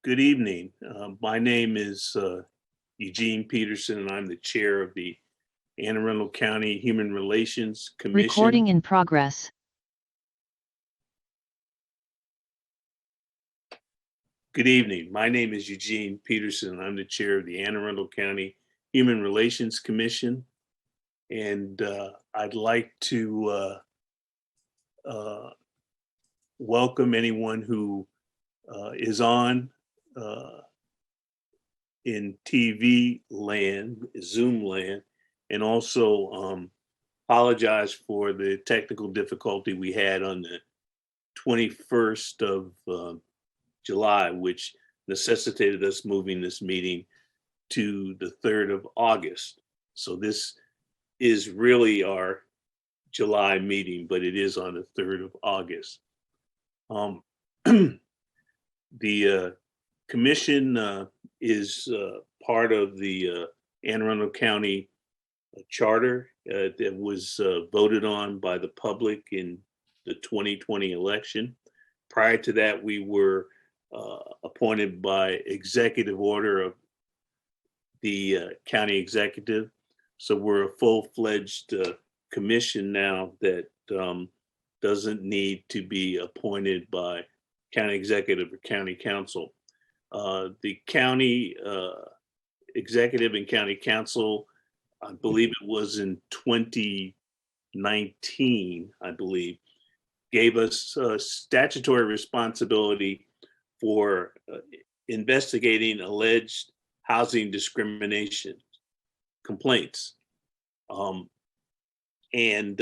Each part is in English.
Good evening. My name is Eugene Peterson, and I'm the chair of the Anne Arundel County Human Relations Commission. Recording in progress. Good evening. My name is Eugene Peterson, and I'm the chair of the Anne Arundel County Human Relations Commission. And I'd like to welcome anyone who is on in TV land, Zoom land, and also apologize for the technical difficulty we had on the 21st of July, which necessitated us moving this meeting to the 3rd of August. So this is really our July meeting, but it is on the 3rd of August. The commission is part of the Anne Arundel County charter that was voted on by the public in the 2020 election. Prior to that, we were appointed by executive order of the county executive. So we're a full-fledged commission now that doesn't need to be appointed by county executive or county council. The county executive and county council, I believe it was in 2019, I believe, gave us statutory responsibility for investigating alleged housing discrimination complaints. And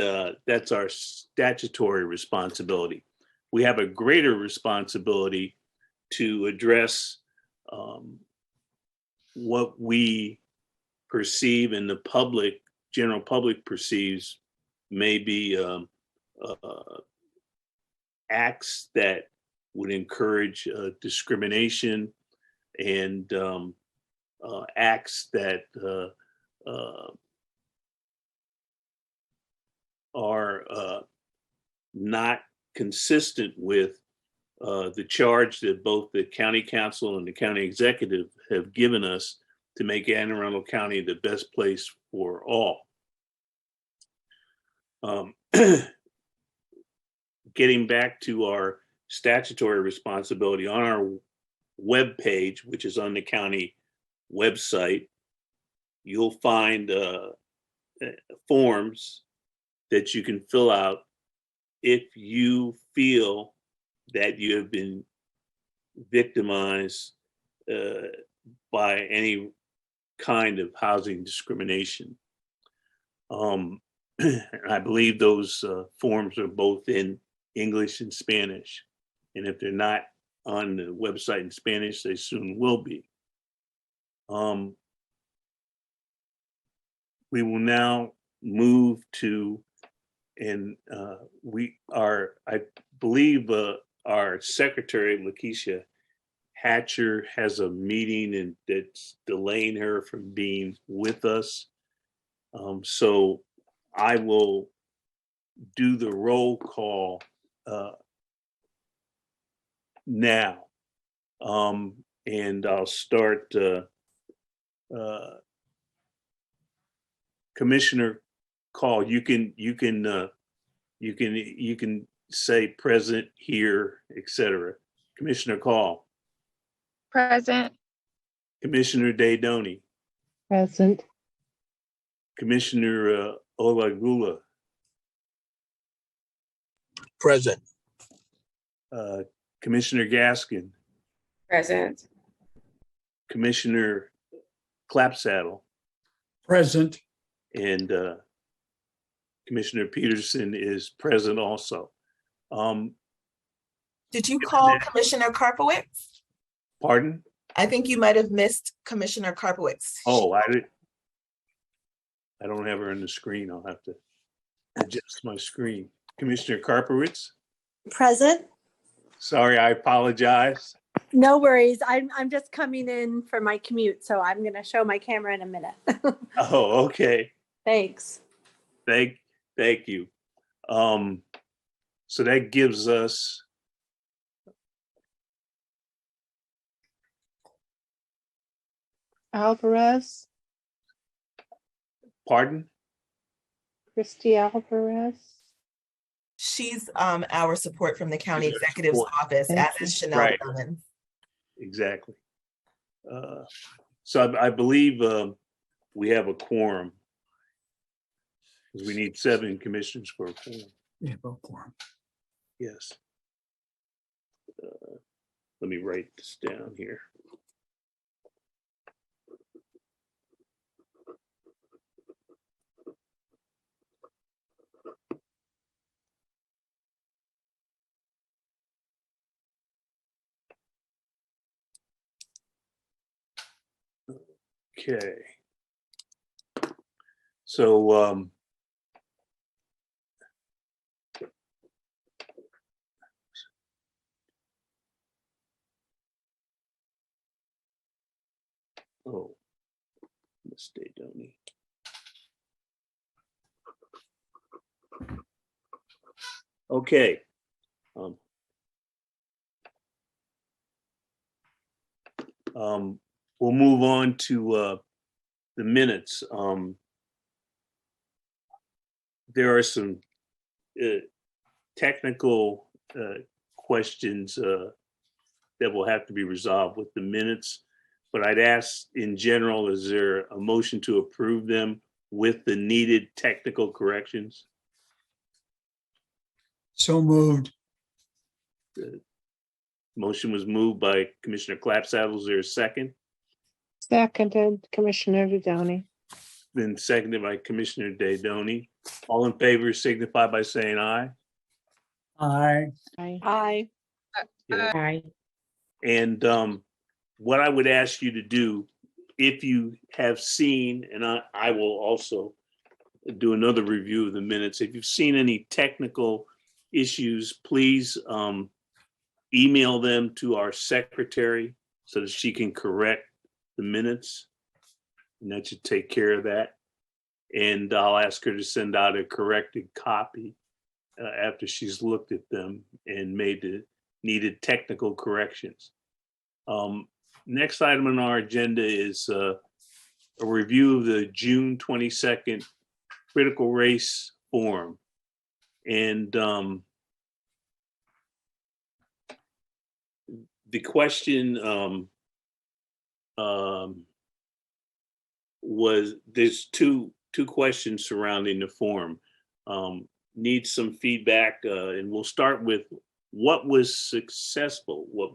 that's our statutory responsibility. We have a greater responsibility to address what we perceive and the public, general public perceives may be acts that would encourage discrimination and acts that are not consistent with the charge that both the county council and the county executive have given us to make Anne Arundel County the best place for all. Getting back to our statutory responsibility, on our web page, which is on the county website, you'll find forms that you can fill out if you feel that you have been victimized by any kind of housing discrimination. I believe those forms are both in English and Spanish. And if they're not on the website in Spanish, they soon will be. We will now move to, and I believe our secretary, Lakeisha Hatcher, has a meeting and that's delaying her from being with us. So I will do the roll call now. And I'll start Commissioner Call. You can say present, here, etc. Commissioner Call. Present. Commissioner Daydoni. Present. Commissioner Olagula. Present. Commissioner Gaskin. Present. Commissioner Clapsaddle. Present. And Commissioner Peterson is present also. Did you call Commissioner Karpowicz? Pardon? I think you might have missed Commissioner Karpowicz. Oh, I don't have her on the screen. I'll have to adjust my screen. Commissioner Karpowicz? Present. Sorry, I apologize. No worries. I'm just coming in for my commute, so I'm going to show my camera in a minute. Oh, okay. Thanks. Thank you. So that gives us Alvarez, Pardon? Christy Alvarez. She's our support from the county She's our executive's support. office, as Thank you. is Chanel Right. Bowman. Exactly. So I believe we have a quorum. 'Cause we need 7 commissioners for a quorum. Yeah, vote for him. Yes. Let me write this down here. Okay. So, oh, Miss Daydoni. Okay. We'll move on to the minutes. There are some technical questions that will have to be resolved with the minutes. But I'd ask in general, is there a motion to approve them with the needed technical corrections? So moved. Motion was moved by Commissioner Clapsaddle. Is there a second? Seconded, Commissioner Downey. Been seconded by Commissioner Daydoni. All in favor signify by saying aye. Aye. Aye. Aye. Yeah. Aye. And what I would ask you to do, if you have seen, and I will also do another review of the minutes, if you've seen any technical issues, please email them to our secretary so that she can correct the minutes. And that should take care of that. And I'll ask her to send out a corrected copy after she's looked at them and made the needed technical corrections. Next item on our agenda is a review of the June 22nd critical race forum. And the question was, there's two questions surrounding the forum. Need some feedback, and we'll start with what was successful, what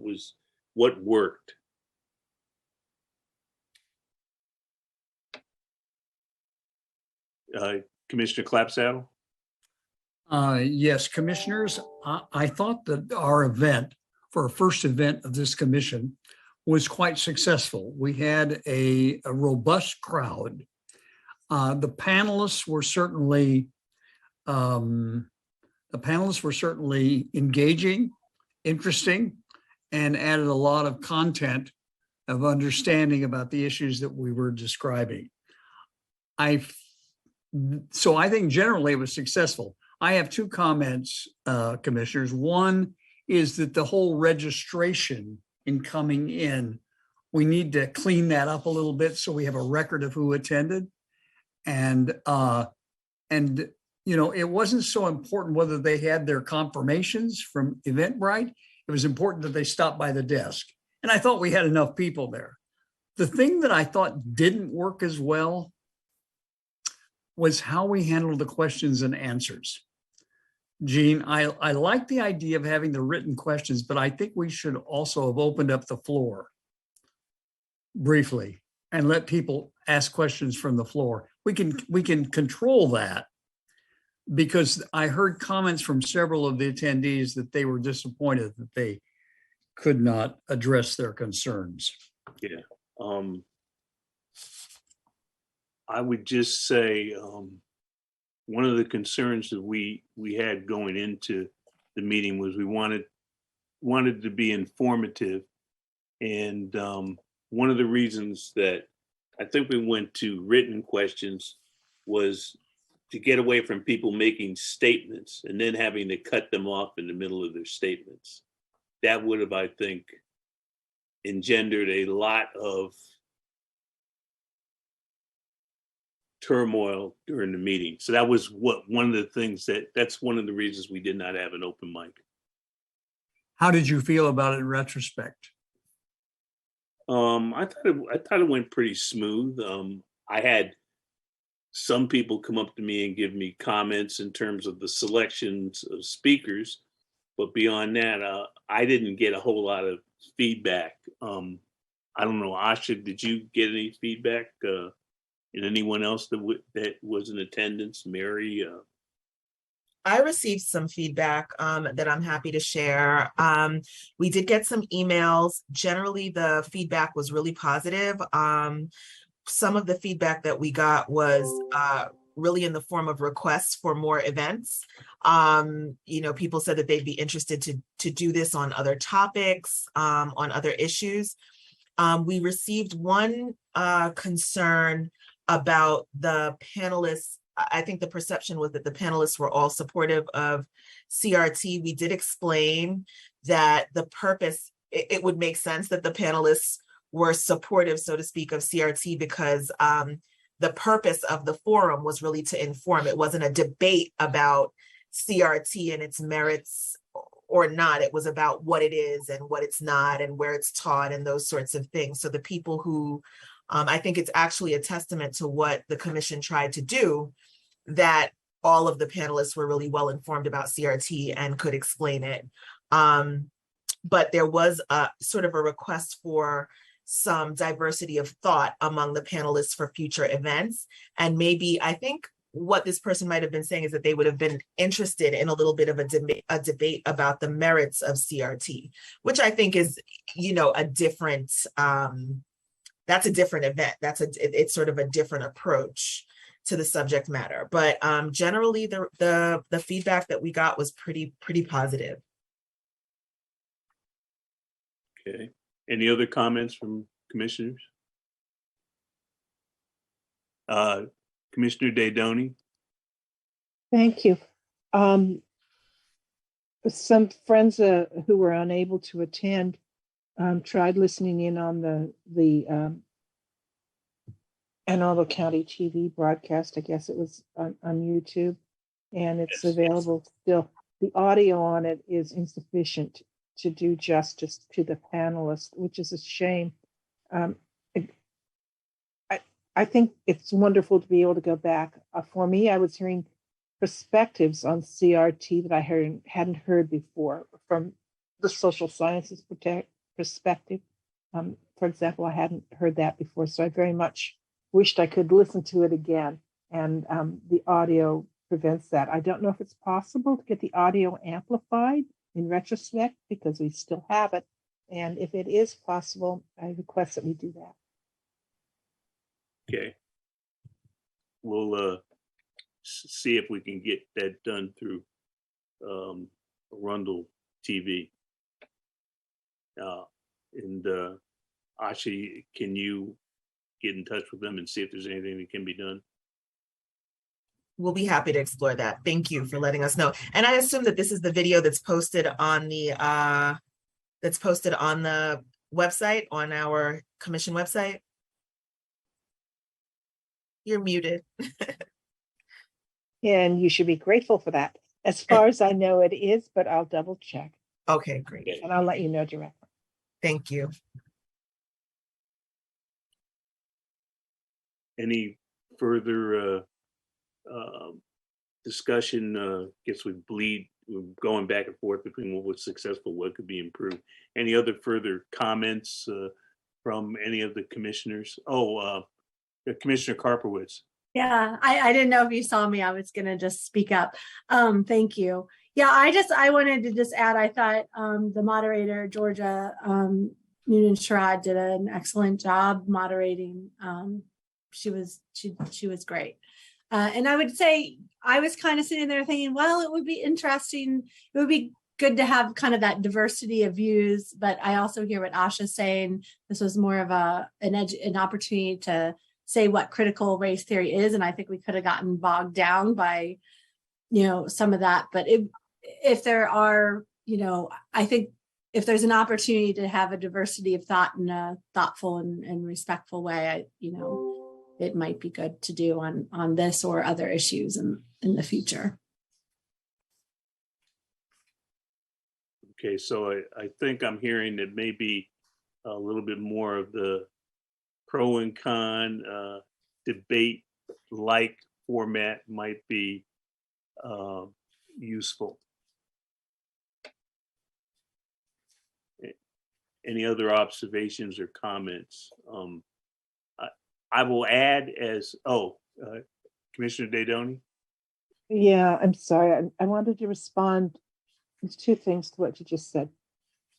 worked. Commissioner Clapsaddle? Yes, commissioners, I thought that our event, for our first event of this commission, was quite successful. We had a robust crowd. The panelists were certainly engaging, interesting, and added a lot of content of understanding about the issues that we were describing. So I think generally it was successful. I have 2 comments, commissioners. One is that the whole registration in coming in, we need to clean that up a little bit so we have a record of who attended. And you know, it wasn't so important whether they had their confirmations from Eventbrite. It was important that they stopped by the desk. And I thought we had enough people there. The thing that I thought didn't work as well was how we handled the questions and answers. Gene, I like the idea of having the written questions, but I think we should also have opened up the floor briefly and let people ask questions from the floor. We can control that, because I heard comments from several of the attendees that they were disappointed that they could not address their concerns. Yeah. I would just say one of the concerns that we had going into the meeting was we wanted to be informative. And one of the reasons that I think we went to written questions was to get away from people making statements and then having to cut them off in the middle of their statements. That would have, I think, engendered a lot of turmoil during the meeting. So that was one of the things that's one of the reasons we did not have an open mic. How did you feel about it in retrospect? I thought it went pretty smooth. I had some people come up to me and give me comments in terms of the selections of speakers, but beyond that, I didn't get a whole lot of feedback. I don't know, Asha, did you get any feedback? And anyone else that was in attendance? Mary? I received some feedback that I'm happy to share. We did get some emails. Generally, the feedback was really positive. Some of the feedback that we got was really in the form of requests for more events. People said that they'd be interested to do this on other topics, on other issues. We received one concern about the panelists. I think the perception was that the panelists were all supportive of CRT. We did explain that the purpose, it would make sense that the panelists were supportive, so to speak, of CRT because the purpose of the forum was really to inform. It wasn't a debate about CRT and its merits or not. It was about what it is and what it's not and where it's taught and those sorts of things. So the people who, I think it's actually a testament to what the commission tried to do, that all of the panelists were really well informed about CRT and could explain it. But there was a sort of a request for some diversity of thought among the panelists for future events. And maybe, I think what this person might have been saying is that they would have been interested in a little bit of a debate about the merits of CRT, which I think is, a different, that's a different event. It's sort of a different approach to the subject matter. But generally the feedback that we got was pretty positive. Okay. Any other comments from commissioners? Commissioner Daydoni? Thank you. Some friends who were unable to attend tried listening in on the Anne Arundel County TV broadcast. I guess it was on YouTube, and it's Yes. available still. The audio on it is insufficient to do justice to the panelists, which is a shame. I think it's wonderful to be able to go back. For me, I was hearing perspectives on CRT that I hadn't heard before from the social sciences perspective. For example, I hadn't heard that before, so I very much wished I could listen to it again, and the audio prevents that. I don't know if it's possible to get the audio amplified in retrospect because we still have it, and if it is possible, I request that we do that. Okay. We'll see if we can get that done through Arundel TV. And Asha, can you get in touch with them and see if there's anything that can be done? We'll be happy to explore that. Thank you for letting us know. And I assume that this is the video that's posted on the website, on our commission website. You're muted. And you should be grateful for that. As far as I know, it is, but I'll double check Okay, great. and I'll let you know directly. Thank you. Any further discussion? Guess we're going back and forth between what was successful, what could be improved. Any other further comments from any of the commissioners? Commissioner Karpowitz. Yeah, I didn't know if you saw me. I was going to just speak up. Thank you. Yeah, I wanted to just add, I thought the moderator, Georgia Noonan-Sherrod, did an excellent job moderating. She was great. And I would say, I was kind of sitting there thinking, well, it would be interesting. It would be good to have kind of that diversity of views. But I also hear what Asha's saying. This was more of an opportunity to say what critical race theory is. And I think we could have gotten bogged down by, some of that. But if there are, I think if there's an opportunity to have a diversity of thought in a thoughtful and respectful way, it might be good to do on this or other issues in the future. Okay, so I think I'm hearing that maybe a little bit more of the pro and con debate like format might be useful. Any other observations or comments? I will add as, Commissioner Daydoni? Yeah, I'm sorry. I wanted to respond. There's two things to what you just said.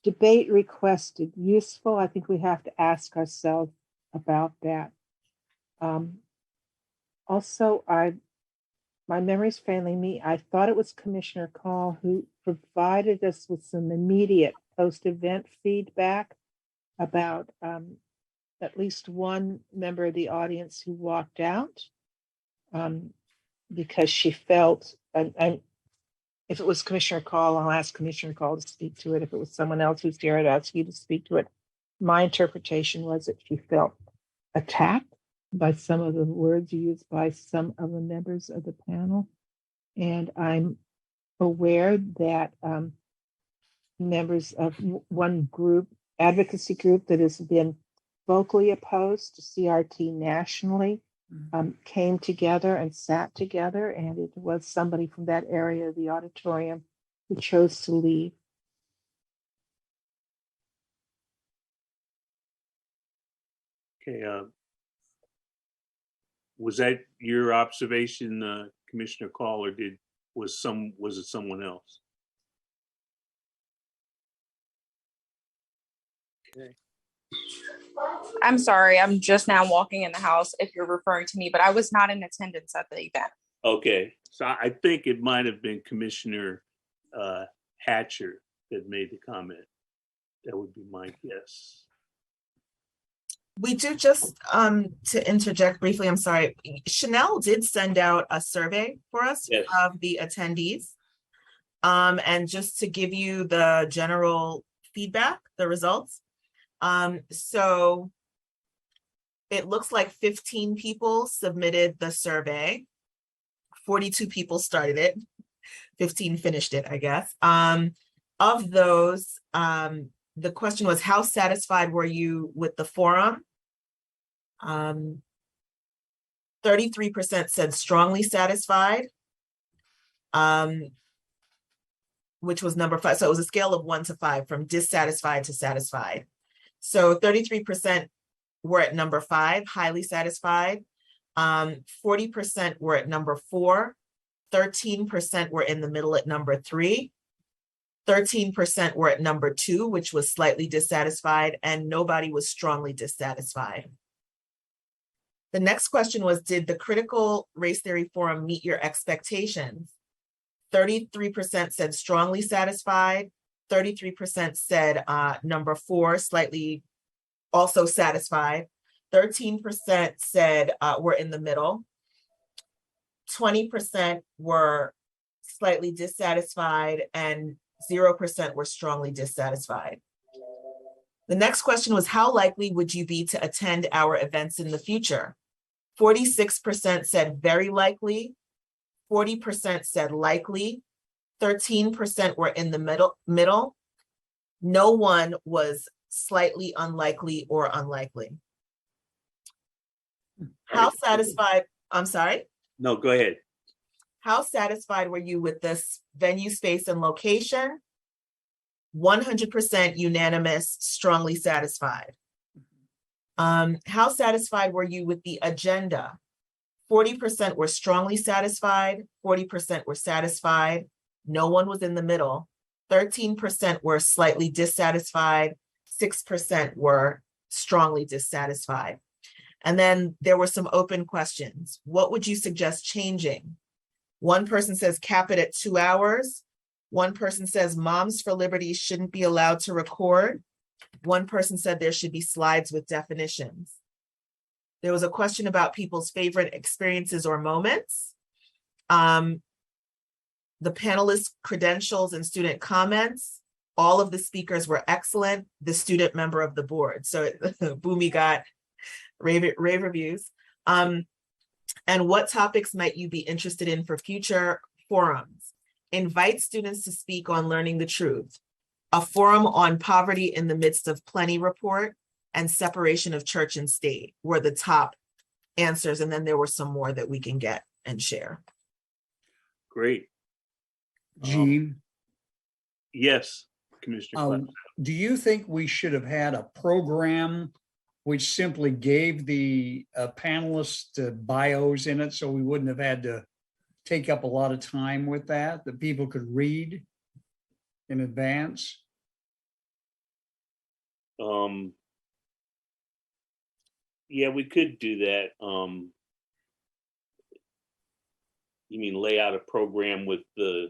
Debate requested, useful. I think we have to ask ourselves about that. Also, my memory's failing me. I thought it was Commissioner Call who provided us with some immediate post-event feedback about at least one member of the audience who walked out because she felt, and if it was Commissioner Call, I'll ask Commissioner Call to speak to it. If it was someone else who's here, I'd ask you to speak to it. My interpretation was that she felt attacked by some of the words used by some of the members of the panel. And I'm aware that members of one group, advocacy group that has been vocally opposed to CRT nationally, came together and sat together, and it was somebody from that area of the auditorium who chose to leave. Okay, was that your observation, Commissioner Call, or was it someone else? Okay. I'm sorry, I'm just now walking in the house if you're referring to me, but I was not in attendance at the event. Okay, so I think it might have been Commissioner Hatcher that made the comment. That would be my guess. We do just to interject briefly, I'm sorry, Chanel did send out a survey for us. Yes. Of the attendees. And just to give you the general feedback, the results. So it looks like 15 people submitted the survey. 42 people started it. 15 finished it, I guess. Of those, the question was, how satisfied were you with the forum? 33% said strongly satisfied, which was number 5. So it was a scale of 1 to 5, from dissatisfied to satisfied. So 33% were at number 5, highly satisfied. 40% were at number 4. 13% were in the middle at number 3. 13% were at number 2, which was slightly dissatisfied, and nobody was strongly dissatisfied. The next question was, did the critical race theory forum meet your expectations? 33% said strongly satisfied. 33% said number 4, slightly also satisfied. 13% said we're in the middle. 20% were slightly dissatisfied, and 0% were strongly dissatisfied. The next question was, how likely would you be to attend our events in the future? 46% said very likely. 40% said likely. 13% were in the middle. No one was slightly unlikely or unlikely. How satisfied, I'm sorry? No, go ahead. How satisfied were you with this venue, space, and location? 100% unanimous, strongly satisfied. How satisfied were you with the agenda? 40% were strongly satisfied, 40% were satisfied. No one was in the middle. 13% were slightly dissatisfied, 6% were strongly dissatisfied. And then there were some open questions. What would you suggest changing? One person says cap it at 2 hours. One person says Moms for Liberty shouldn't be allowed to record. One person said there should be slides with definitions. There was a question about people's favorite experiences or moments. The panelists' credentials and student comments. All of the speakers were excellent. The student member of the board. So Boomy got rave reviews. And what topics might you be interested in for future forums? Invite students to speak on learning the truth. A forum on poverty in the midst of plenty report and separation of church and state were the top answers. And then there were some more that we can get and share. Great. Gene, Yes, Commissioner Clapp. do you think we should have had a program which simply gave the panelists bios in it so we wouldn't have had to take up a lot of time with that people could read in advance? Yeah, we could do that. You mean lay out a program with the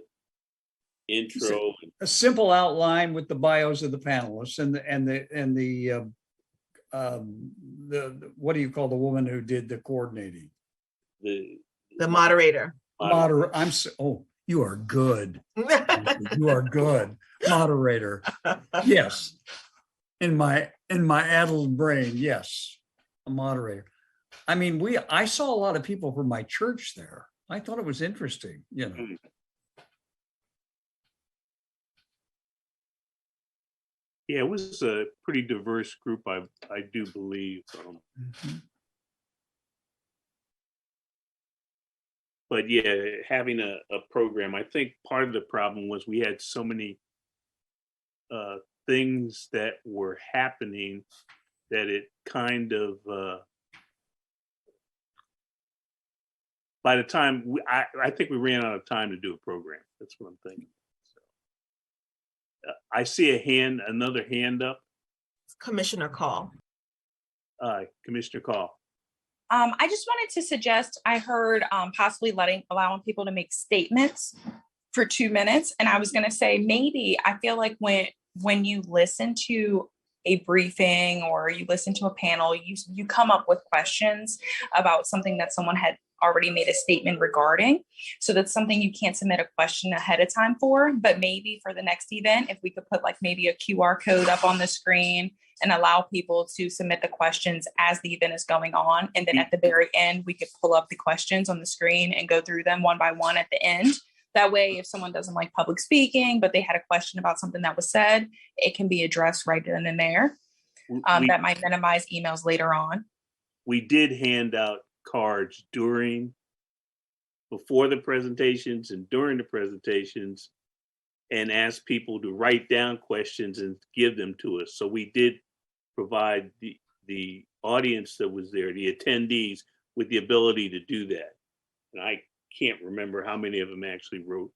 intro? A simple outline with the bios of the panelists and the what do you call the woman who did the coordinating? The moderator. Oh, you are good. You are good. Moderator. Yes. In my addled brain, yes. A moderator. I mean, I saw a lot of people from my church there. I thought it was interesting, you know. Yeah, it was a pretty diverse group, I do believe. But yeah, having a program, I think part of the problem was we had so many things that were happening that it kind of, by the time, I think we ran out of time to do a program. That's what I'm thinking. So, I see another hand up. Commissioner Call. Commissioner Call. I just wanted to suggest, I heard possibly allowing people to make statements for 2 minutes. And I was going to say, maybe I feel like when you listen to a briefing or you listen to a panel, you come up with questions about something that someone had already made a statement regarding. So that's something you can't submit a question ahead of time for, but maybe for the next event, if we could put like maybe a QR code up on the screen and allow people to submit the questions as the event is going on. And then at the very end, we could pull up the questions on the screen and go through them one by one at the end. That way, if someone doesn't like public speaking, but they had a question about something that was said, it can be addressed right then and there. That might minimize emails later on. We did hand out cards before the presentations and during the presentations, and ask people to write down questions and give them to us. So we did provide the audience that was there, the attendees, with the ability to do that. And I can't remember how many of them actually wrote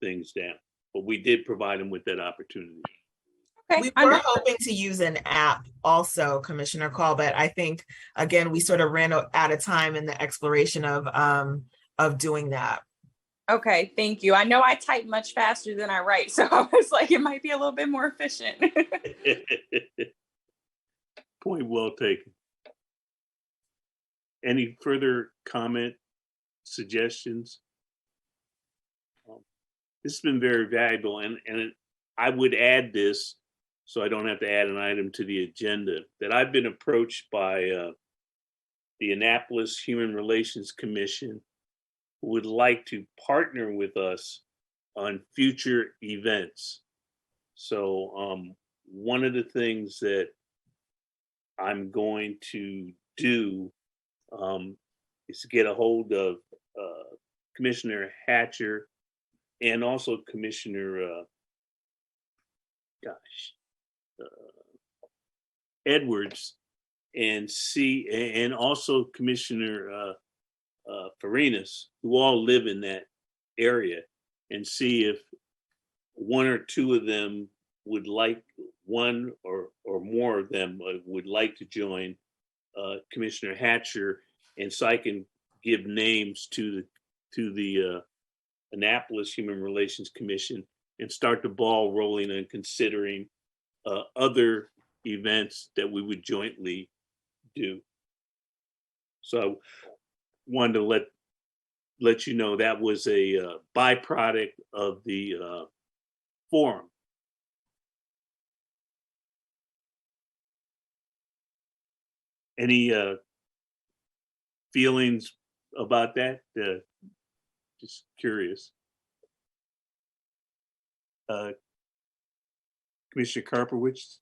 things down, but we did provide them with that opportunity. Okay. We were hoping to use an app also, Commissioner Call, but I think, again, we sort of ran out of time in the exploration of doing that. Okay, thank you. I know I type much faster than I write, so I was like, it might be a little bit more efficient. Point well taken. Any further comment, suggestions? This has been very valuable, and I would add this, so I don't have to add an item to the agenda, that I've been approached by the Annapolis Human Relations Commission, who would like to partner with us on future events. So one of the things that I'm going to do is to get a hold of Commissioner Hatcher and also Commissioner Edwards, and also Commissioner Farinas, who all live in that area, and see if one or two of them would like, one or more of them would like to join Commissioner Hatcher, and so I can give names to the Annapolis Human Relations Commission and start the ball rolling and considering other events that we would jointly do. So I wanted to let you know that was a byproduct of the forum. Any feelings about that? Just curious. Commissioner Karpowicz?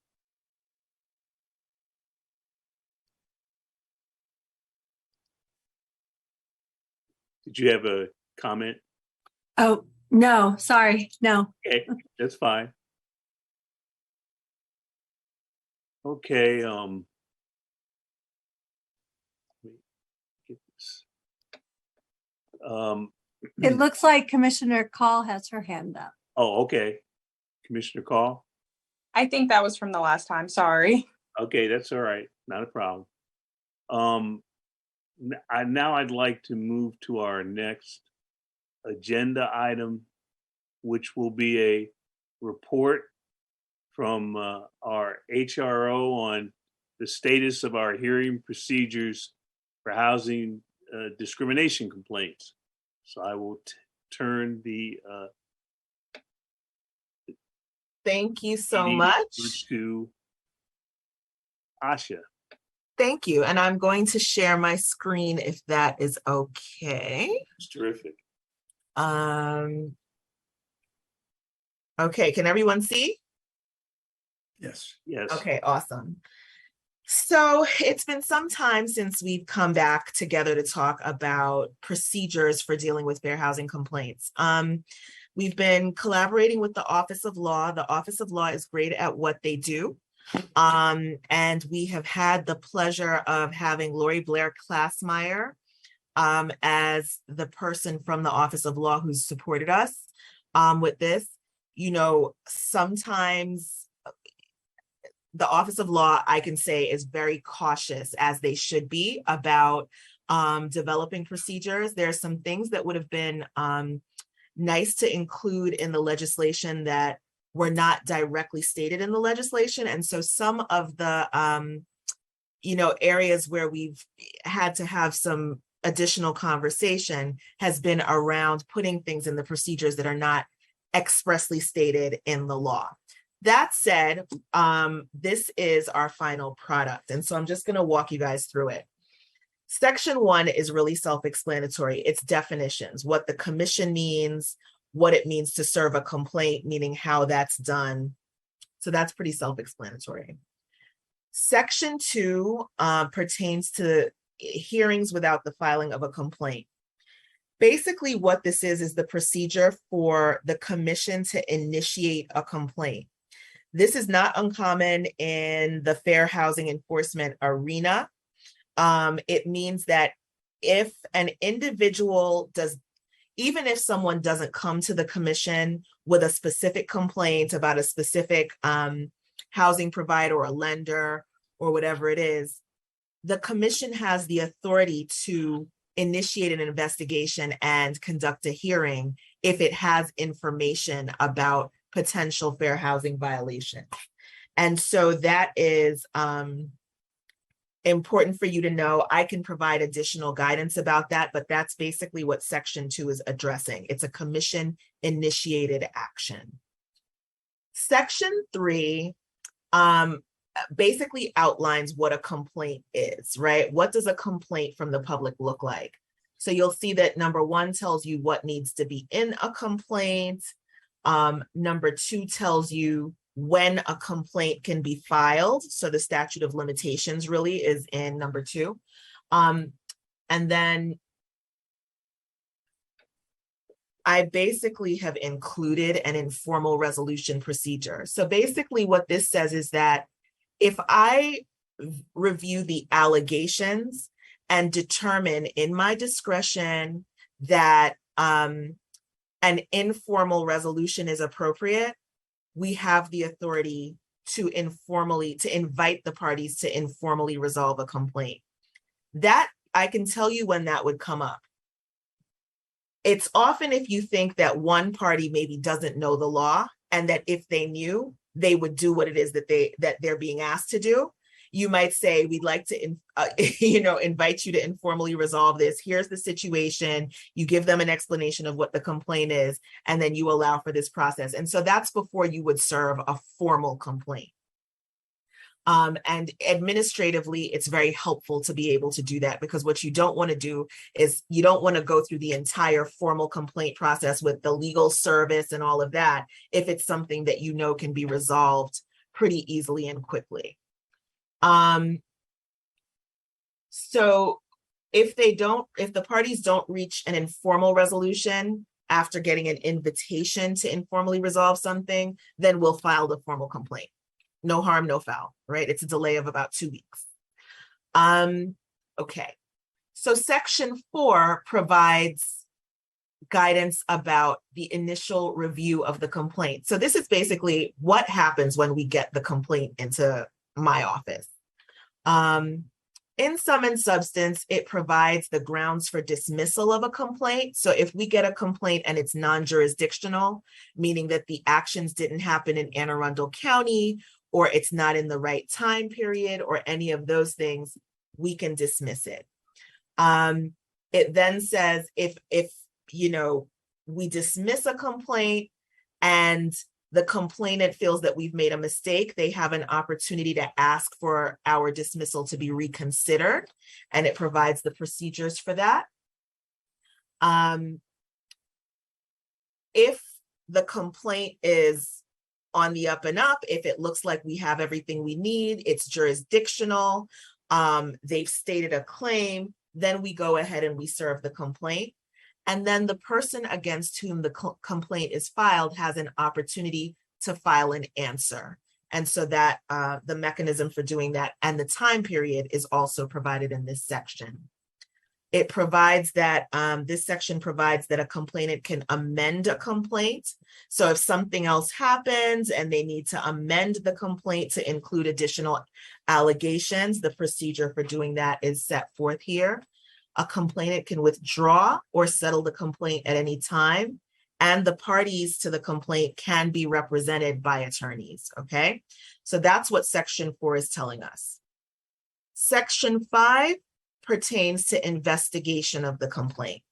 Did you have a comment? Oh, no, sorry, no. Okay, that's fine. Okay, let me get this. It looks like Commissioner Call has her hand up. Oh, okay. Commissioner Call? I think that was from the last time. Sorry. Okay, that's all right. Not a problem. Now I'd like to move to our next agenda item, which will be a report from our HRO on the status of our hearing procedures for housing discrimination complaints. So I will turn the Thank you so meeting much. over to Asha. Thank you. And I'm going to share my screen if that is okay. It's terrific. Okay, can everyone see? Yes. Yes. Okay, awesome. So it's been some time since we've come back together to talk about procedures for dealing with fair housing complaints. We've been collaborating with the Office of Law. The Office of Law is great at what they do. And we have had the pleasure of having Lori Blair Klassmeyer as the person from the Office of Law who's supported us with this. You know, sometimes the Office of Law, I can say, is very cautious, as they should be, about developing procedures. There are some things that would have been nice to include in the legislation that were not directly stated in the legislation. And so some of the, areas where we've had to have some additional conversation has been around putting things in the procedures that are not expressly stated in the law. That said, this is our final product. And so I'm just going to walk you guys through it. Section 1 is really self-explanatory. It's definitions, what the commission means, what it means to serve a complaint, meaning how that's done. So that's pretty self-explanatory. Section 2 pertains to hearings without the filing of a complaint. Basically, what this is the procedure for the commission to initiate a complaint. This is not uncommon in the fair housing enforcement arena. It means that if an individual even if someone doesn't come to the commission with a specific complaint about a specific housing provider or a lender or whatever it is, the commission has the authority to initiate an investigation and conduct a hearing if it has information about potential fair housing violation. And so that is important for you to know. I can provide additional guidance about that, but that's basically what Section 2 is addressing. It's a commission-initiated action. Section 3 basically outlines what a complaint is, right? What does a complaint from the public look like? So you'll see that number 1 tells you what needs to be in a complaint. Number 2 tells you when a complaint can be filed. So the statute of limitations really is in number 2. And then I basically have included an informal resolution procedure. So basically what this says is that if I review the allegations and determine in my discretion that an informal resolution is appropriate, we have the authority to invite the parties to informally resolve a complaint. That, I can tell you when that would come up. It's often if you think that one party maybe doesn't know the law, and that if they knew, they would do what it is that they're being asked to do. You might say, we'd like to invite you to informally resolve this. Here's the situation. You give them an explanation of what the complaint is, and then you allow for this process. And so that's before you would serve a formal complaint. And administratively, it's very helpful to be able to do that, because what you don't want to do is you don't want to go through the entire formal complaint process with the legal service and all of that if it's something that you know can be resolved pretty easily and quickly. So if the parties don't reach an informal resolution after getting an invitation to informally resolve something, then we'll file the formal complaint. No harm, no foul, right? It's a delay of about 2 weeks. Okay, so section 4 provides guidance about the initial review of the complaint. So this is basically what happens when we get the complaint into my office. In sum and substance, it provides the grounds for dismissal of a complaint. So if we get a complaint and it's non-jurisdictional, meaning that the actions didn't happen in Anne Arundel County, or it's not in the right time period, or any of those things, we can dismiss it. It then says if we dismiss a complaint and the complainant feels that we've made a mistake, they have an opportunity to ask for our dismissal to be reconsidered, and it provides the procedures for that. If the complaint is on the up and up, if it looks like we have everything we need, it's jurisdictional, they've stated a claim, then we go ahead and we serve the complaint. And then the person against whom the complaint is filed has an opportunity to file an answer. And so that the mechanism for doing that and the time period is also provided in this section. It provides that, this section provides that a complainant can amend a complaint. So if something else happens and they need to amend the complaint to include additional allegations, the procedure for doing that is set forth here. A complainant can withdraw or settle the complaint at any time, and the parties to the complaint can be represented by attorneys, okay? So that's what section 4 is telling us. Section 5 pertains to investigation of the complaint.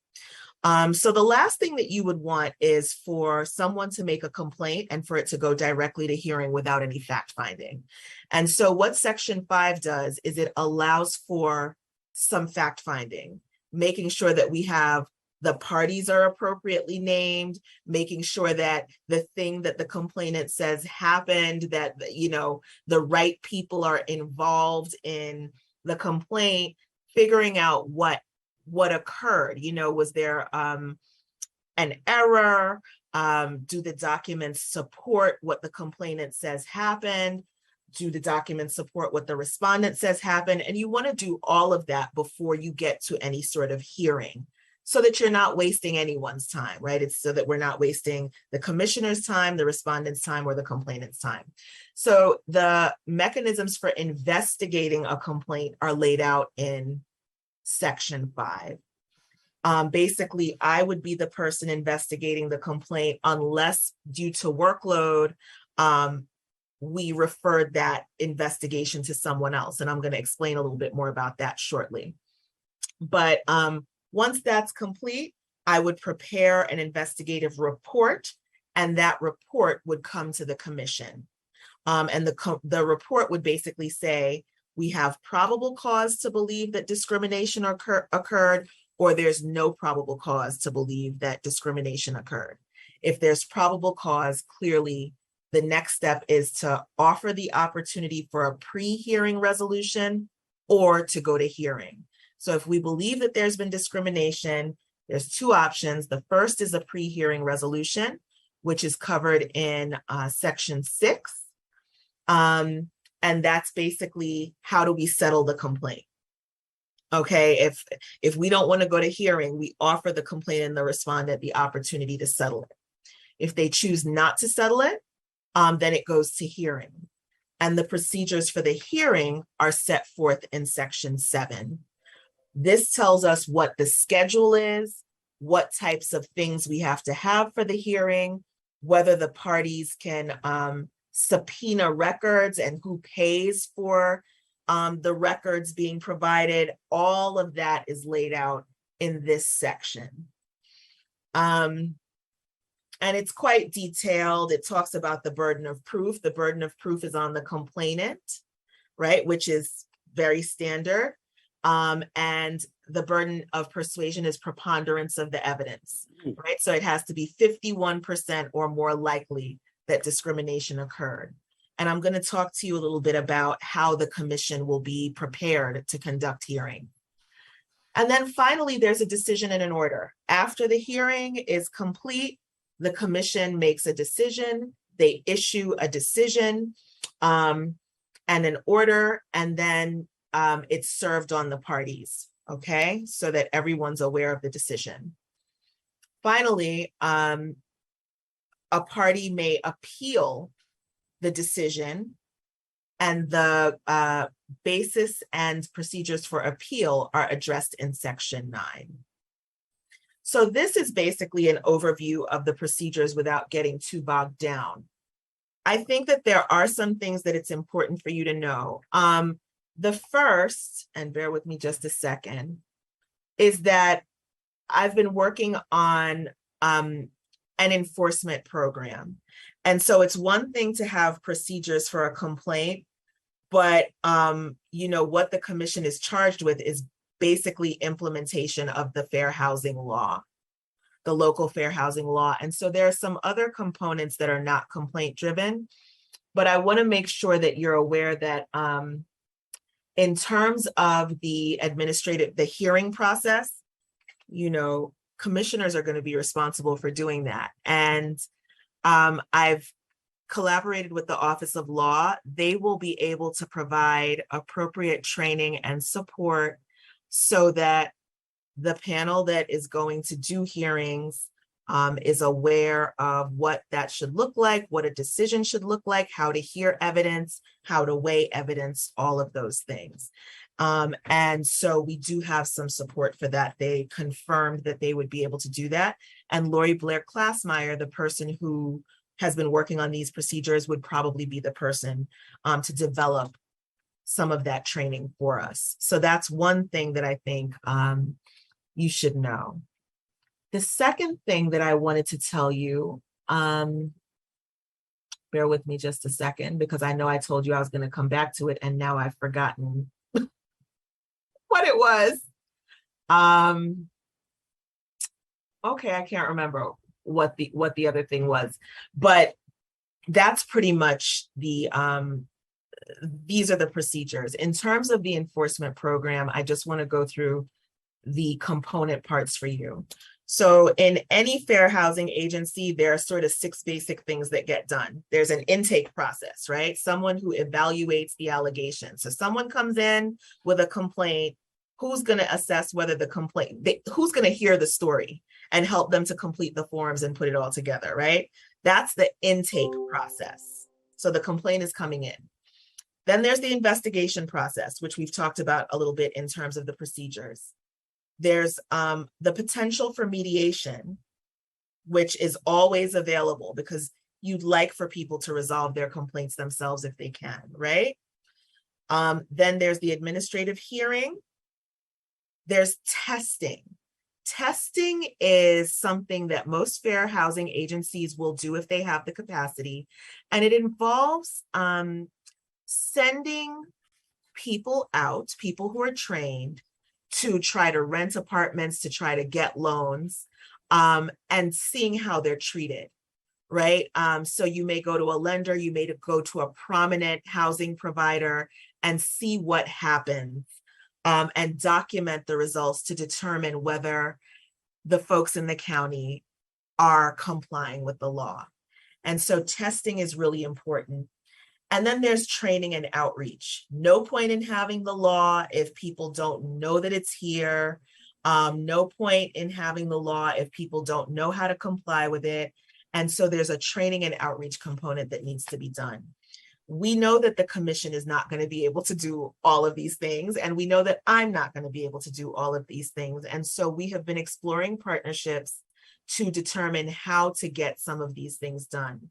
So the last thing that you would want is for someone to make a complaint and for it to go directly to hearing without any fact finding. And so what section 5 does is it allows for some fact finding, making sure that we have the parties are appropriately named, making sure that the thing that the complainant says happened, that the right people are involved in the complaint, figuring out what occurred. Was there an error? Do the documents support what the complainant says happened? Do the documents support what the respondent says happened? And you want to do all of that before you get to any sort of hearing, so that you're not wasting anyone's time, right? It's so that we're not wasting the commissioner's time, the respondent's time, or the complainant's time. So the mechanisms for investigating a complaint are laid out in section 5. Basically, I would be the person investigating the complaint unless, due to workload, we referred that investigation to someone else. And I'm going to explain a little bit more about that shortly. But once that's complete, I would prepare an investigative report, and that report would come to the commission. And the report would basically say, we have probable cause to believe that discrimination occurred, or there's no probable cause to believe that discrimination occurred. If there's probable cause, clearly the next step is to offer the opportunity for a pre-hearing resolution or to go to hearing. So if we believe that there's been discrimination, there's 2 options. The first is a pre-hearing resolution, which is covered in section 6. And that's basically, how do we settle the complaint? Okay, if we don't want to go to hearing, we offer the complainant and the respondent the opportunity to settle it. If they choose not to settle it, then it goes to hearing. And the procedures for the hearing are set forth in section 7. This tells us what the schedule is, what types of things we have to have for the hearing, whether the parties can subpoena records and who pays for the records being provided. All of that is laid out in this section. And it's quite detailed. It talks about the burden of proof. The burden of proof is on the complainant. right? Which is very standard. And the burden of persuasion is preponderance of the evidence, right? So it has to be 51% or more likely that discrimination occurred. And I'm going to talk to you a little bit about how the commission will be prepared to conduct hearing. And then finally, there's a decision and an order. After the hearing is complete, the commission makes a decision, they issue a decision and an order, and then it's served on the parties, okay? So that everyone's aware of the decision. Finally, a party may appeal the decision, and the basis and procedures for appeal are addressed in section 9. So this is basically an overview of the procedures without getting too bogged down. I think that there are some things that it's important for you to know. The first, and bear with me just a second, is that I've been working on an enforcement program. And so it's one thing to have procedures for a complaint, but you know, what the commission is charged with is basically implementation of the fair housing law, the local fair housing law. And so there are some other components that are not complaint driven, but I want to make sure that you're aware that in terms of the hearing process, you know, commissioners are going to be responsible for doing that. And I've collaborated with the Office of Law. They will be able to provide appropriate training and support so that the panel that is going to do hearings is aware of what that should look like, what a decision should look like, how to hear evidence, how to weigh evidence, all of those things. And so we do have some support for that. They confirmed that they would be able to do that. And Lori Blair Klassmeyer, the person who has been working on these procedures, would probably be the person to develop some of that training for us. So that's one thing that I think you should know. The second thing that I wanted to tell you, bear with me just a second, because I know I told you I was going to come back to it, and now I've forgotten what it was. Okay, I can't remember what the other thing was, but that's pretty much the these are the procedures. In terms of the enforcement program, I just want to go through the component parts for you. So in any fair housing agency, there are sort of 6 basic things that get done. There's an intake process, right? Someone who evaluates the allegation. So someone comes in with a complaint, who's going to assess whether the complaint, who's going to hear the story and help them to complete the forms and put it all together, right? That's the intake process. So the complaint is coming in. Then there's the investigation process, which we've talked about a little bit in terms of the procedures. There's the potential for mediation, which is always available because you'd like for people to resolve their complaints themselves if they can, right? Then there's the administrative hearing. There's testing. Testing is something that most fair housing agencies will do if they have the capacity, and it involves sending people out, people who are trained, to try to rent apartments, to try to get loans, and seeing how they're treated, right? So you may go to a lender, you may go to a prominent housing provider and see what happens, and document the results to determine whether the folks in the county are complying with the law. And so testing is really important. And then there's training and outreach. No point in having the law if people don't know that it's here. No point in having the law if people don't know how to comply with it. And so there's a training and outreach component that needs to be done. We know that the commission is not going to be able to do all of these things, and we know that I'm not going to be able to do all of these things. And so we have been exploring partnerships to determine how to get some of these things done.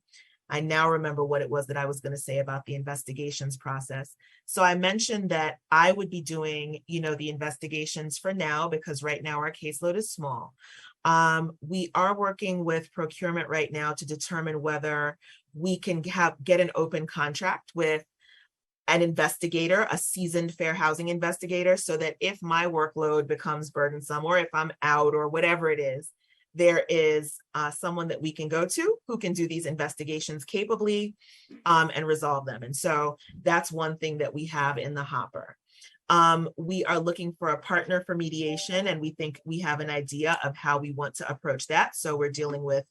I now remember what it was that I was going to say about the investigations process. So I mentioned that I would be doing, the investigations for now, because right now our caseload is small. We are working with procurement right now to determine whether we can get an open contract with an investigator, a seasoned fair housing investigator, so that if my workload becomes burdensome or if I'm out or whatever it is, there is someone that we can go to who can do these investigations capably and resolve them. And so that's one thing that we have in the hopper. We are looking for a partner for mediation, and we think we have an idea of how we want to approach that. So we're dealing with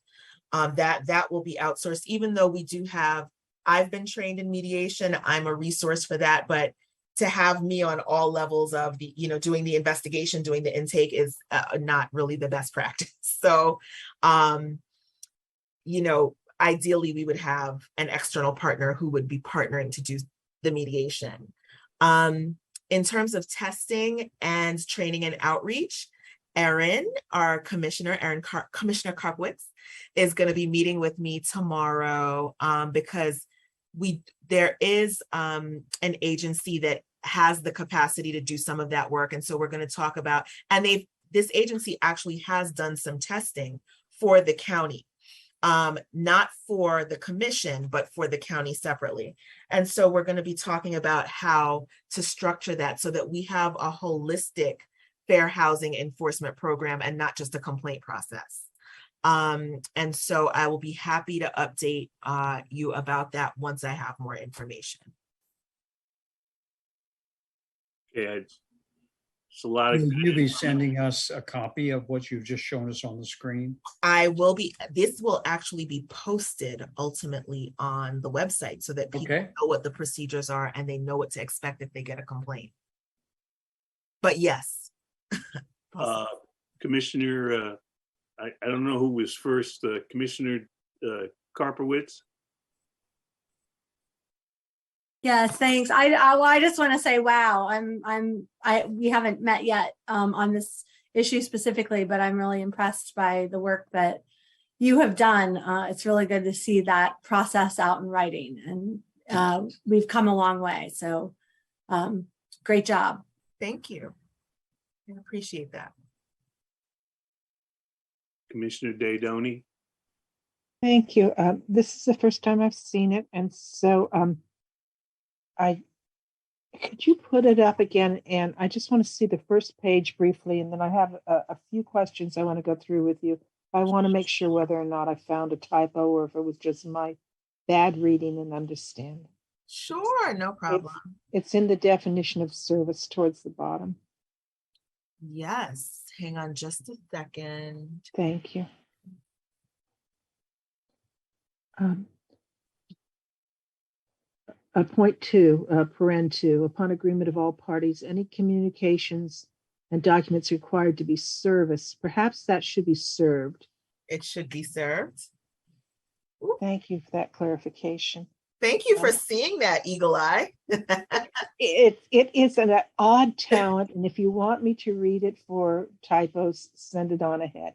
that will be outsourced, even though we do have, I've been trained in mediation, I'm a resource for that, but to have me on all levels of the, doing the investigation, doing the intake is not really the best practice. So, ideally we would have an external partner who would be partnering to do the mediation. In terms of testing and training and outreach, Erin, our commissioner, Commissioner Karpowitz, is going to be meeting with me tomorrow because there is an agency that has the capacity to do some of that work. And so we're going to talk about, and this agency actually has done some testing for the county, not for the commission, but for the county separately. And so we're going to be talking about how to structure that so that we have a holistic fair housing enforcement program and not just a complaint process. And so I will be happy to update you about that once I have more information. Yeah, it's a lot of. Will you be sending us a copy of what you've just shown us on the screen? I will be, this will actually be posted ultimately on the website so that people know what the procedures are and they know what to expect if they get a complaint. But yes. Commissioner, I don't know who was first, Commissioner Karpowitz. Yes, thanks. I just want to say, wow, we haven't met yet on this issue specifically, but I'm really impressed by the work that you have done. It's really good to see that process out in writing, and we've come a long way. So great job. Thank you. I appreciate that. Commissioner Daydoni. Thank you. This is the first time I've seen it, and so could you put it up again? And I just want to see the first page briefly, and then I have a few questions I want to go through with you. I want to make sure whether or not I found a typo or if it was just my bad reading and understanding. Sure, no problem. It's in the definition of service towards the bottom. Yes, hang on just a second. Thank you. Point 2, paren 2, upon agreement of all parties, any communications and documents required to be serviced. Perhaps that should be served. It should be served. Ooh. Thank you for that clarification. Thank you for seeing that, Eagle Eye. It is an odd talent, and if you want me to read it for typos, send it on ahead.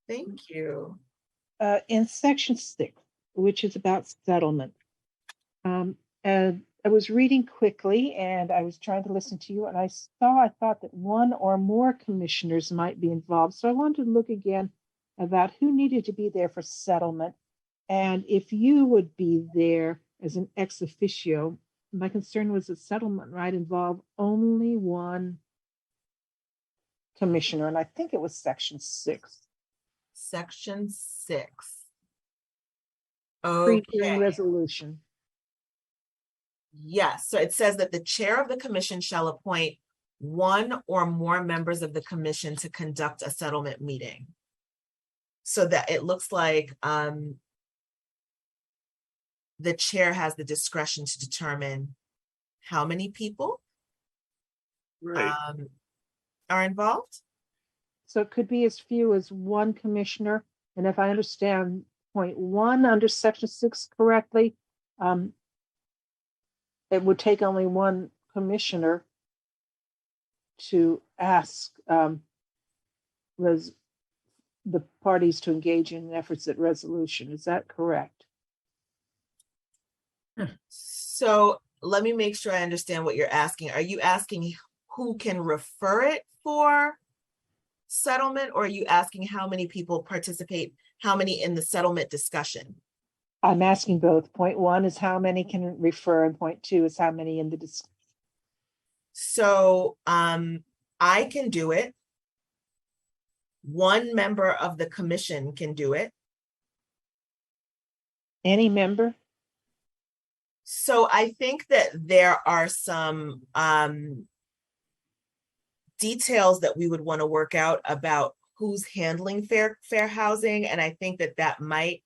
Thank you. In section 6, which is about settlement, and I was reading quickly, and I was trying to listen to you, and I thought that one or more commissioners might be involved. So I wanted to look again about who needed to be there for settlement. And if you would be there as an ex officio, my concern was that settlement might involve only one commissioner. And I think it was section 6. Section 6. Pre-hearing resolution. Yes. So it says that the chair of the commission shall appoint one or more members of the commission to conduct a settlement meeting. So that it looks like the chair has the discretion to determine how many people are involved. So it could be as few as one commissioner. And if I understand point 1 under section 6 correctly, it would take only one commissioner to ask the parties to engage in efforts at resolution. Is that correct? So let me make sure I understand what you're asking. Are you asking who can refer it for settlement, or are you asking how many people participate, how many in the settlement discussion? I'm asking both. Point one is how many can refer, and point two is how many in the So I can do it. One member of the commission can do it. any member? So I think that there are some details that we would want to work out about who's handling fair housing. And I think that that might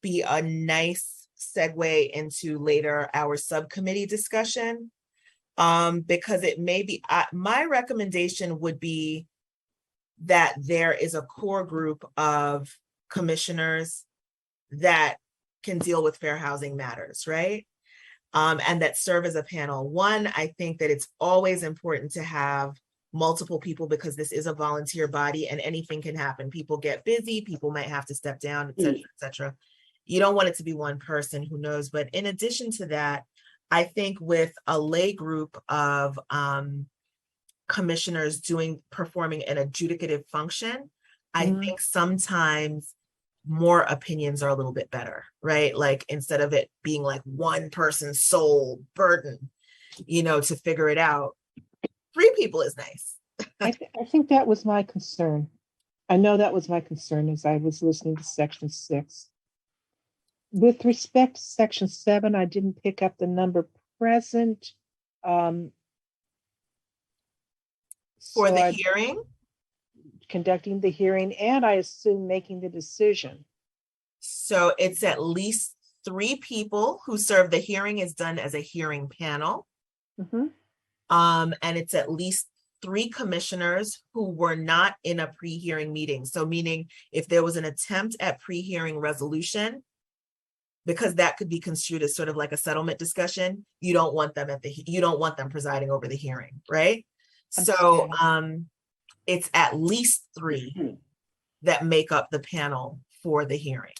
be a nice segue into later our subcommittee discussion. Because it may be, my recommendation would be that there is a core group of commissioners that can deal with fair housing matters, right? And that serve as a panel. One, I think that it's always important to have multiple people because this is a volunteer body and anything can happen. People get busy, people might have to step down, et cetera, et cetera. You don't want it to be one person, who knows? But in addition to that, I think with a lay group of commissioners performing an adjudicative function, I think sometimes more opinions are a little bit better, right? Like instead of it being like one person's sole burden, to figure it out, 3 people is nice. I think that was my concern. I know that was my concern as I was listening to section 6. With respect to section 7, I didn't pick up the number present. For so the hearing? Conducting the hearing, and I assume making the decision. So it's at least 3 people who serve. The hearing is done as a hearing panel. And it's at least 3 commissioners who were not in a pre-hearing meeting. So meaning if there was an attempt at pre-hearing resolution, because that could be construed as sort of like a settlement discussion, you don't want them presiding over the hearing, right? So it's at least 3 that make up the panel for the hearing.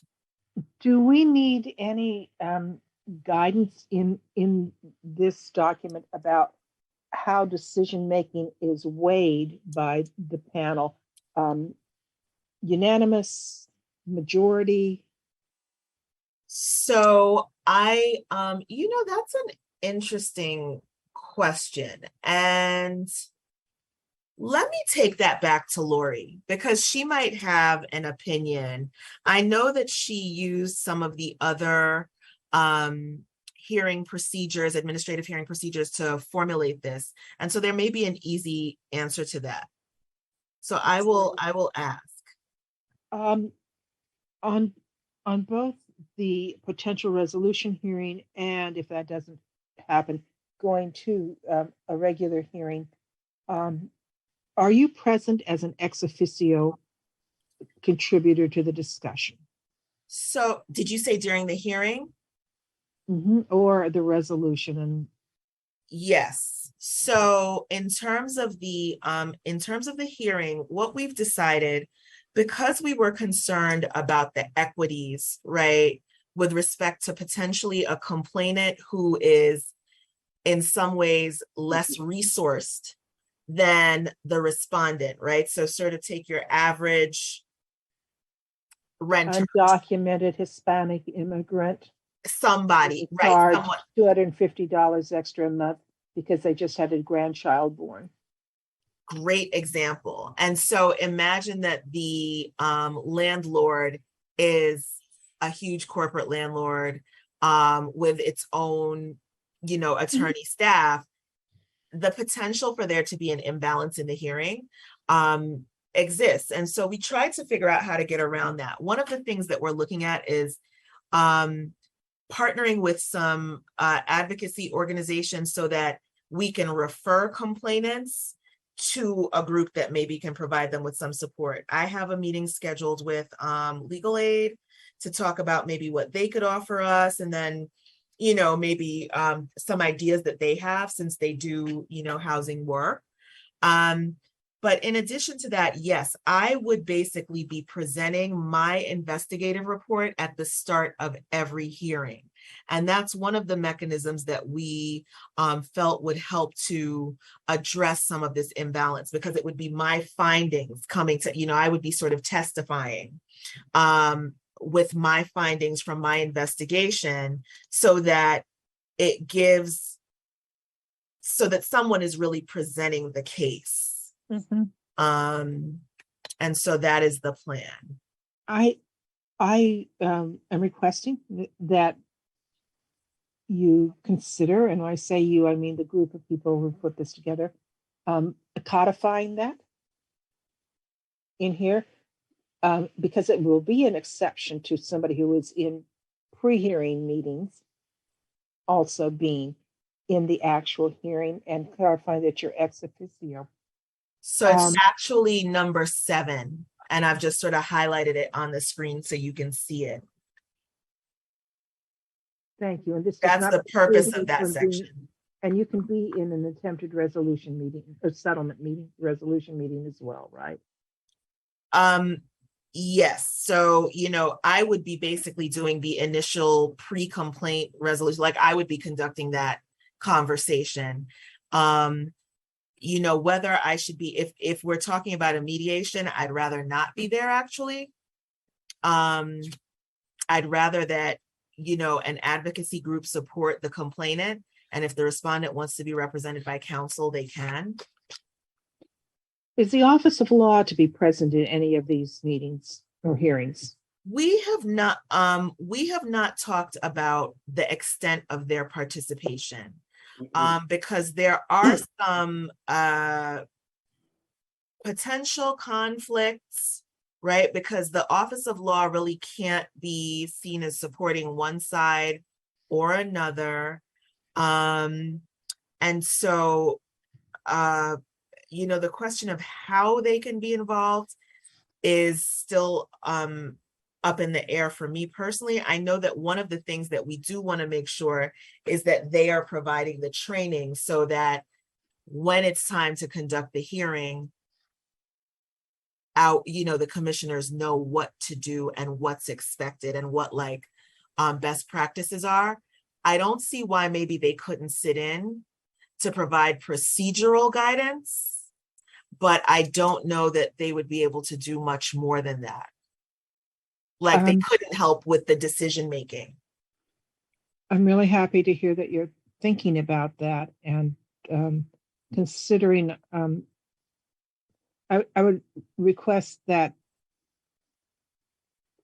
Do we need any guidance in this document about how decision making is weighed by the panel? Unanimous, majority? So that's an interesting question. And let me take that back to Lori because she might have an opinion. I know that she used some of the other hearing procedures, administrative hearing procedures to formulate this. And so there may be an easy answer to that. So I will ask. On both the potential resolution hearing and, if that doesn't happen, going to a regular hearing, are you present as an ex officio contributor to the discussion? So did you say during the hearing? Or the resolution? And yes. So in terms of the hearing, what we've decided, because we were concerned about the equities, right, with respect to potentially a complainant who is in some ways less resourced than the respondent, right? So sort of take your average renter, undocumented Hispanic immigrant, somebody, right? Charge $250 extra a month because they just had a grandchild born. Great example. And so imagine that the landlord is a huge corporate landlord with its own, attorney staff. The potential for there to be an imbalance in the hearing exists. And so we tried to figure out how to get around that. One of the things that we're looking at is partnering with some advocacy organizations so that we can refer complainants to a group that maybe can provide them with some support. I have a meeting scheduled with Legal Aid to talk about maybe what they could offer us, and then maybe some ideas that they have since they do housing work. But in addition to that, yes, I would basically be presenting my investigative report at the start of every hearing. And that's one of the mechanisms that we felt would help to address some of this imbalance, because it would be my findings coming to, I would be sort of testifying with my findings from my investigation so that it gives, so that someone is really presenting the case. Mhm. And so that is the plan. I am requesting that you consider, and when I say you, I mean the group of people who put this together, codifying that in here, because it will be an exception to somebody who is in pre-hearing meetings also being in the actual hearing, and clarifying that you're ex officio. So it's actually number 7, and I've just sort of highlighted it on the screen so you can see it. Thank you. And this does That's not the purpose preclude of that you from being- section. And you can be in an attempted resolution meeting or settlement meeting, resolution meeting as well, right? Yes. So, I would be basically doing the initial pre-complaint resolution, like I would be conducting that conversation. Whether I should be, if we're talking about a mediation, I'd rather not be there actually. I'd rather that, an advocacy group support the complainant. And if the respondent wants to be represented by counsel, they can. Is the Office of Law to be present in any of these meetings or hearings? We have not talked about the extent of their participation, because there are some potential conflicts, right? Because the Office of Law really can't be seen as supporting one side or another. And so, the question of how they can be involved is still up in the air for me personally. I know that one of the things that we do want to make sure is that they are providing the training so that when it's time to conduct the hearing, the commissioners know what to do and what's expected and what best practices are. I don't see why maybe they couldn't sit in to provide procedural guidance, but I don't know that they would be able to do much more than that. They couldn't help with the decision making. I'm really happy to hear that you're thinking about that and considering. I would request that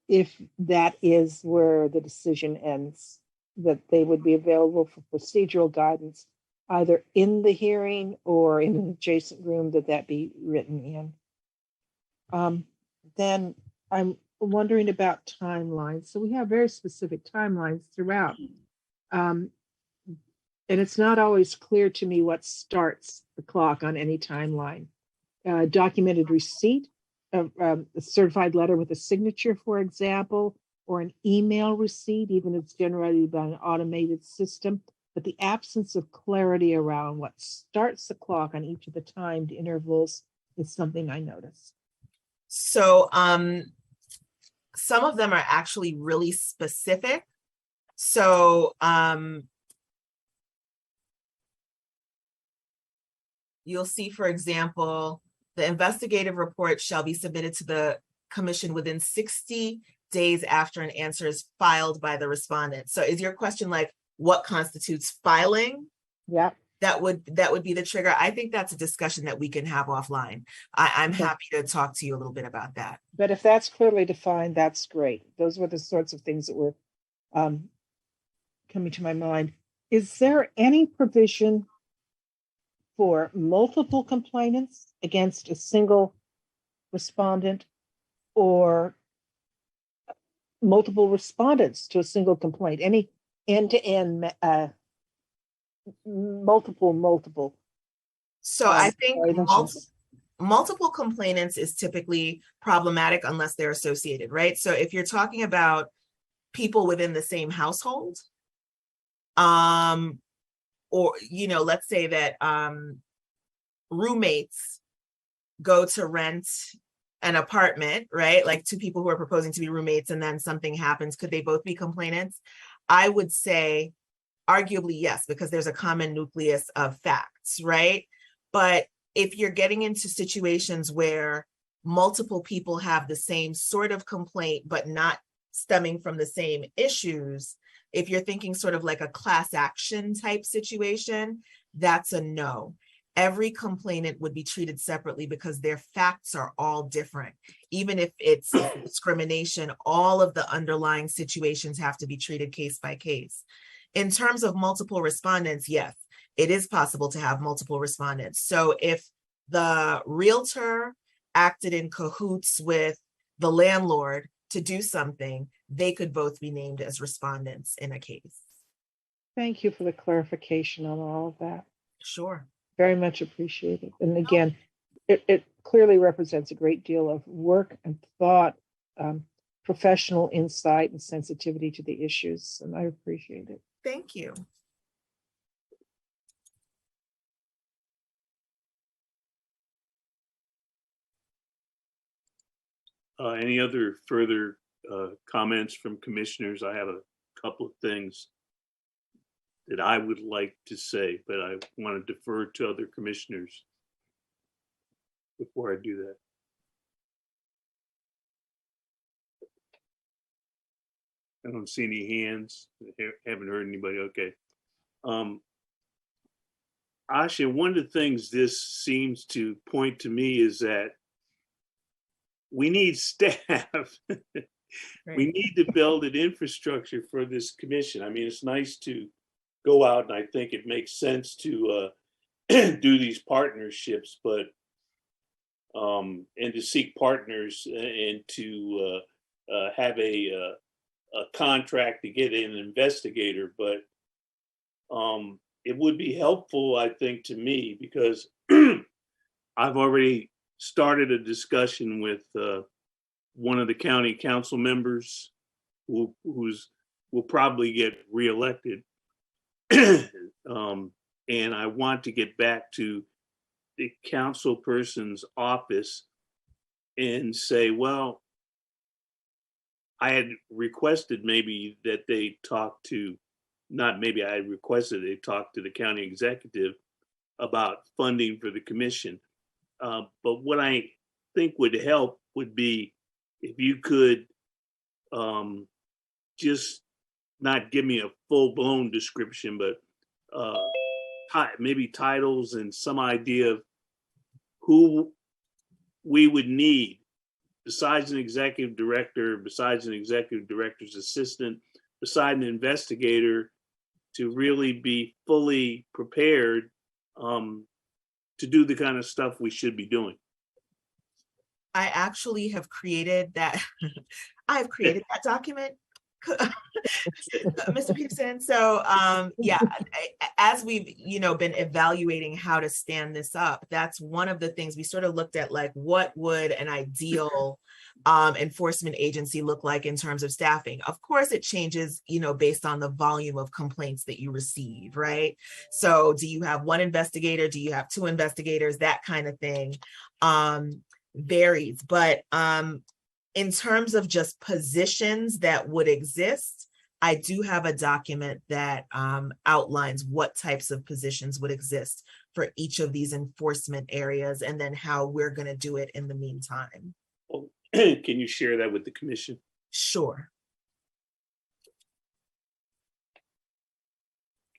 if that is where the decision ends, that they would be available for procedural guidance, either in the hearing or in an adjacent room, that be written in. Then I'm wondering about timelines. So we have very specific timelines throughout. And it's not always clear to me what starts the clock on any timeline. Documented receipt of a certified letter with a signature, for example, or an email receipt, even if it's generated by an automated system. But the absence of clarity around what starts the clock on each of the timed intervals is something I noticed. So some of them are actually really specific. So you'll see, for example, the investigative report shall be submitted to the commission within 60 days after an answer is filed by the respondent. So is your question what constitutes filing? Yeah. That would be the trigger. I think that's a discussion that we can have offline. I'm happy to talk to you a little bit about that. But if that's clearly defined, that's great. Those were the sorts of things that were coming to my mind. Is there any provision for multiple complainants against a single respondent, or multiple respondents to a single complaint? Any end-to-end multiple? So I think multiple complainants is typically problematic unless they're associated, right? So if you're talking about people within the same household, or let's say that roommates go to rent an apartment, right? Like two people who are proposing to be roommates, and then something happens. Could they both be complainants? I would say arguably yes, because there's a common nucleus of facts, right? But if you're getting into situations where multiple people have the same sort of complaint, but not stemming from the same issues. If you're thinking sort of like a class action type situation, that's a no. Every complainant would be treated separately because their facts are all different. Even if it's discrimination, all of the underlying situations have to be treated case by case. In terms of multiple respondents, yes, it is possible to have multiple respondents. So if the realtor acted in cahoots with the landlord to do something, they could both be named as respondents in a case. Thank you for the clarification on all of that. Sure. Very much appreciated. And again, it clearly represents a great deal of work and thought, professional insight and sensitivity to the issues, and I appreciate it. Thank you. Any other further comments from commissioners? I have a couple of things that I would like to say, but I want to defer to other commissioners before I do that. I don't see any hands. Haven't heard anybody. Okay. Asha, one of the things this seems to point to me is that we need staff. We need to build an infrastructure for this commission. I mean, it's nice to go out, and I think it makes sense to do these partnerships, but and to seek partners and to have a contract to get an investigator. But it would be helpful, I think, to me, because I've already started a discussion with one of the county council members who will probably get reelected. And I want to get back to the council person's office and say, well, I had requested maybe that they talk to, not maybe I had requested they talk to the county executive about funding for the commission. But what I think would help would be if you could just not give me a full-blown description, but maybe titles and some idea of who we would need besides an executive director, besides an executive director's assistant, besides an investigator, to really be fully prepared to do the kind of stuff we should be doing. I actually have created that. I have created that document, Mr. Peterson. So yeah, as we've been evaluating how to stand this up, that's one of the things we sort of looked at, like what would an ideal enforcement agency look like in terms of staffing. Of course, it changes, based on the volume of complaints that you receive, right? So do you have one investigator? Do you have two investigators? That kind of thing varies. But in terms of just positions that would exist, I do have a document that outlines what types of positions would exist for each of these enforcement areas, and then how we're going to do it in the meantime. Well, can you share that with the commission? Sure.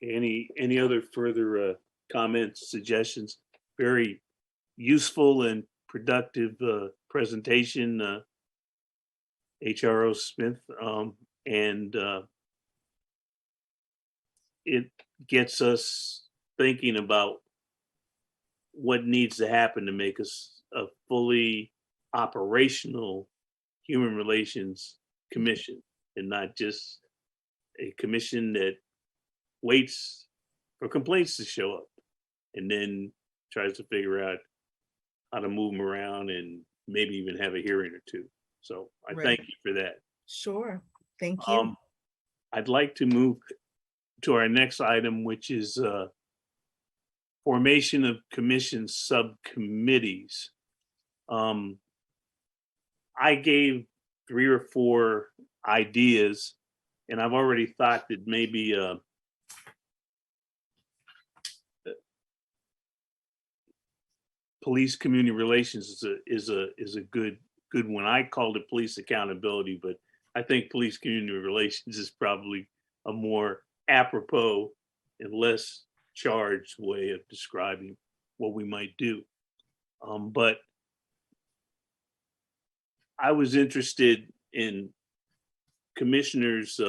Any other further comments, suggestions? Very useful and productive presentation, HRO Smith, and it gets us thinking about what needs to happen to make us a fully operational human relations commission, and not just a commission that waits for complaints to show up and then tries to figure out how to move them around and maybe even have a hearing or two. So I Right. thank you for that. Sure. Thank you. I'd like to move to our next item, which is formation of commission subcommittees. I gave 3 or 4 ideas, and I've already thought that maybe police community relations is a good one. I called it police accountability, but I think police community relations is probably a more apropos and less charged way of describing what we might do. But I was interested in commissioners.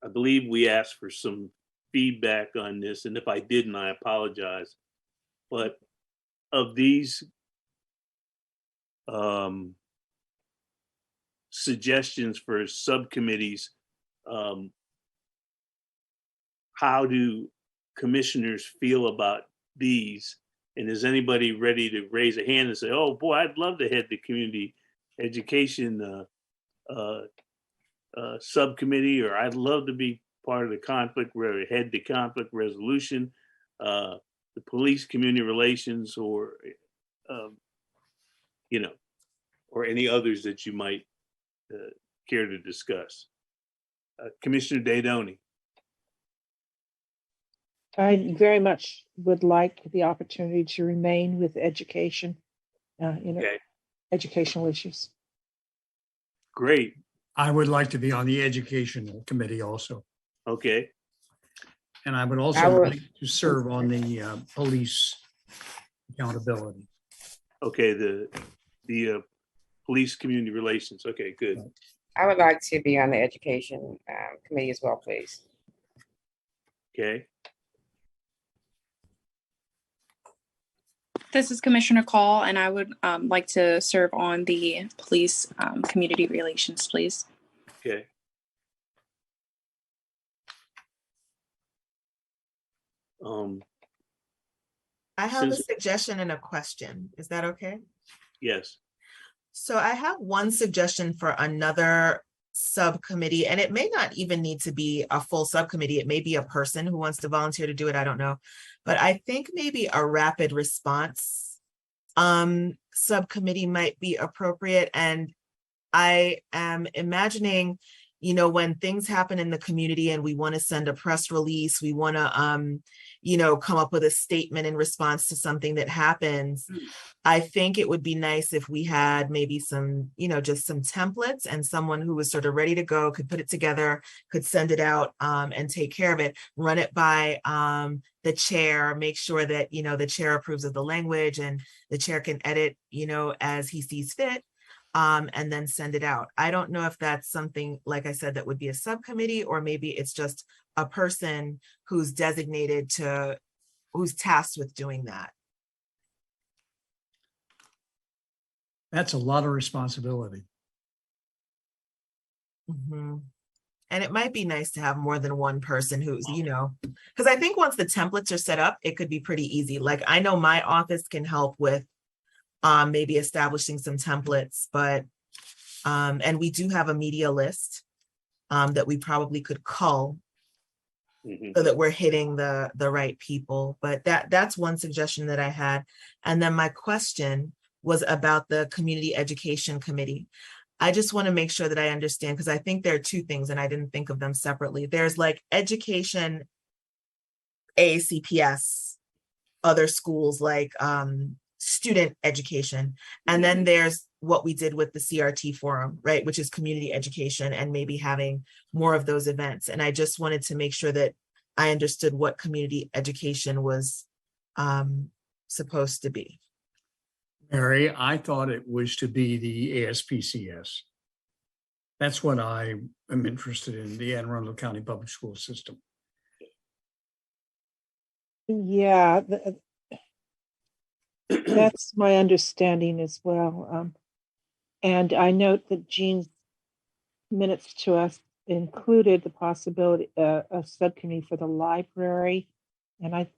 I believe we asked for some feedback on this, and if I didn't, I apologize. But of these suggestions for subcommittees, how do commissioners feel about these? And is anybody ready to raise a hand and say, oh boy, I'd love to head the community education subcommittee, or I'd love to be part of the head the conflict resolution, the police community relations, or, or any others that you might care to discuss. Commissioner Daydoni. I very much would like the opportunity to remain with education, Okay, educational issues. great. I would like to be on the educational committee also. Okay, And I would I also would- like to serve on the police accountability. okay, the police community relations. Okay, good. I would like to be on the education committee as well, please. Okay, This is Commissioner Call, and I would like to serve on the police community relations, please. okay. I have a Since- suggestion and a question. Is that okay? Yes. So I have one suggestion for another subcommittee, and it may not even need to be a full subcommittee. It may be a person who wants to volunteer to do it. I don't know. But I think maybe a rapid response subcommittee might be appropriate. And I am imagining, when things happen in the community and we want to send a press release, we want to, come up with a statement in response to something that happens. I think it would be nice if we had maybe some, just some templates, and someone who was sort of ready to go could put it together, could send it out and take care of it, run it by the chair, make sure that, the chair approves of the language, and the chair can edit, as he sees fit. And then send it out. I don't know if that's something, like I said, that would be a subcommittee, or maybe it's just a person who's designated who's tasked with doing that. That's a lot of responsibility. Mhm. And it might be nice to have more than one person who's, because I think once the templates are set up, it could be pretty easy. Like, I know my office can help with maybe establishing some templates, but and we do have a media list that we probably could cull Mhm. so that we're hitting the right people. But that's one suggestion that I had. And then my question was about the community education committee. I just want to make sure that I understand, because I think there are two things and I didn't think of them separately. There's like education, ACPS, other schools like student education. And then there's what we did with the CRT forum, right? Which is community education, and maybe having more of those events. And I just wanted to make sure that I understood what community education was supposed to be. Mary, I thought it was to be the ASPCS. That's what I am interested in, the Anne Arundel County Public School System. Yeah, that's my understanding as well. And I note that Jean's minutes to us included the possibility of subcommittee for the library. And I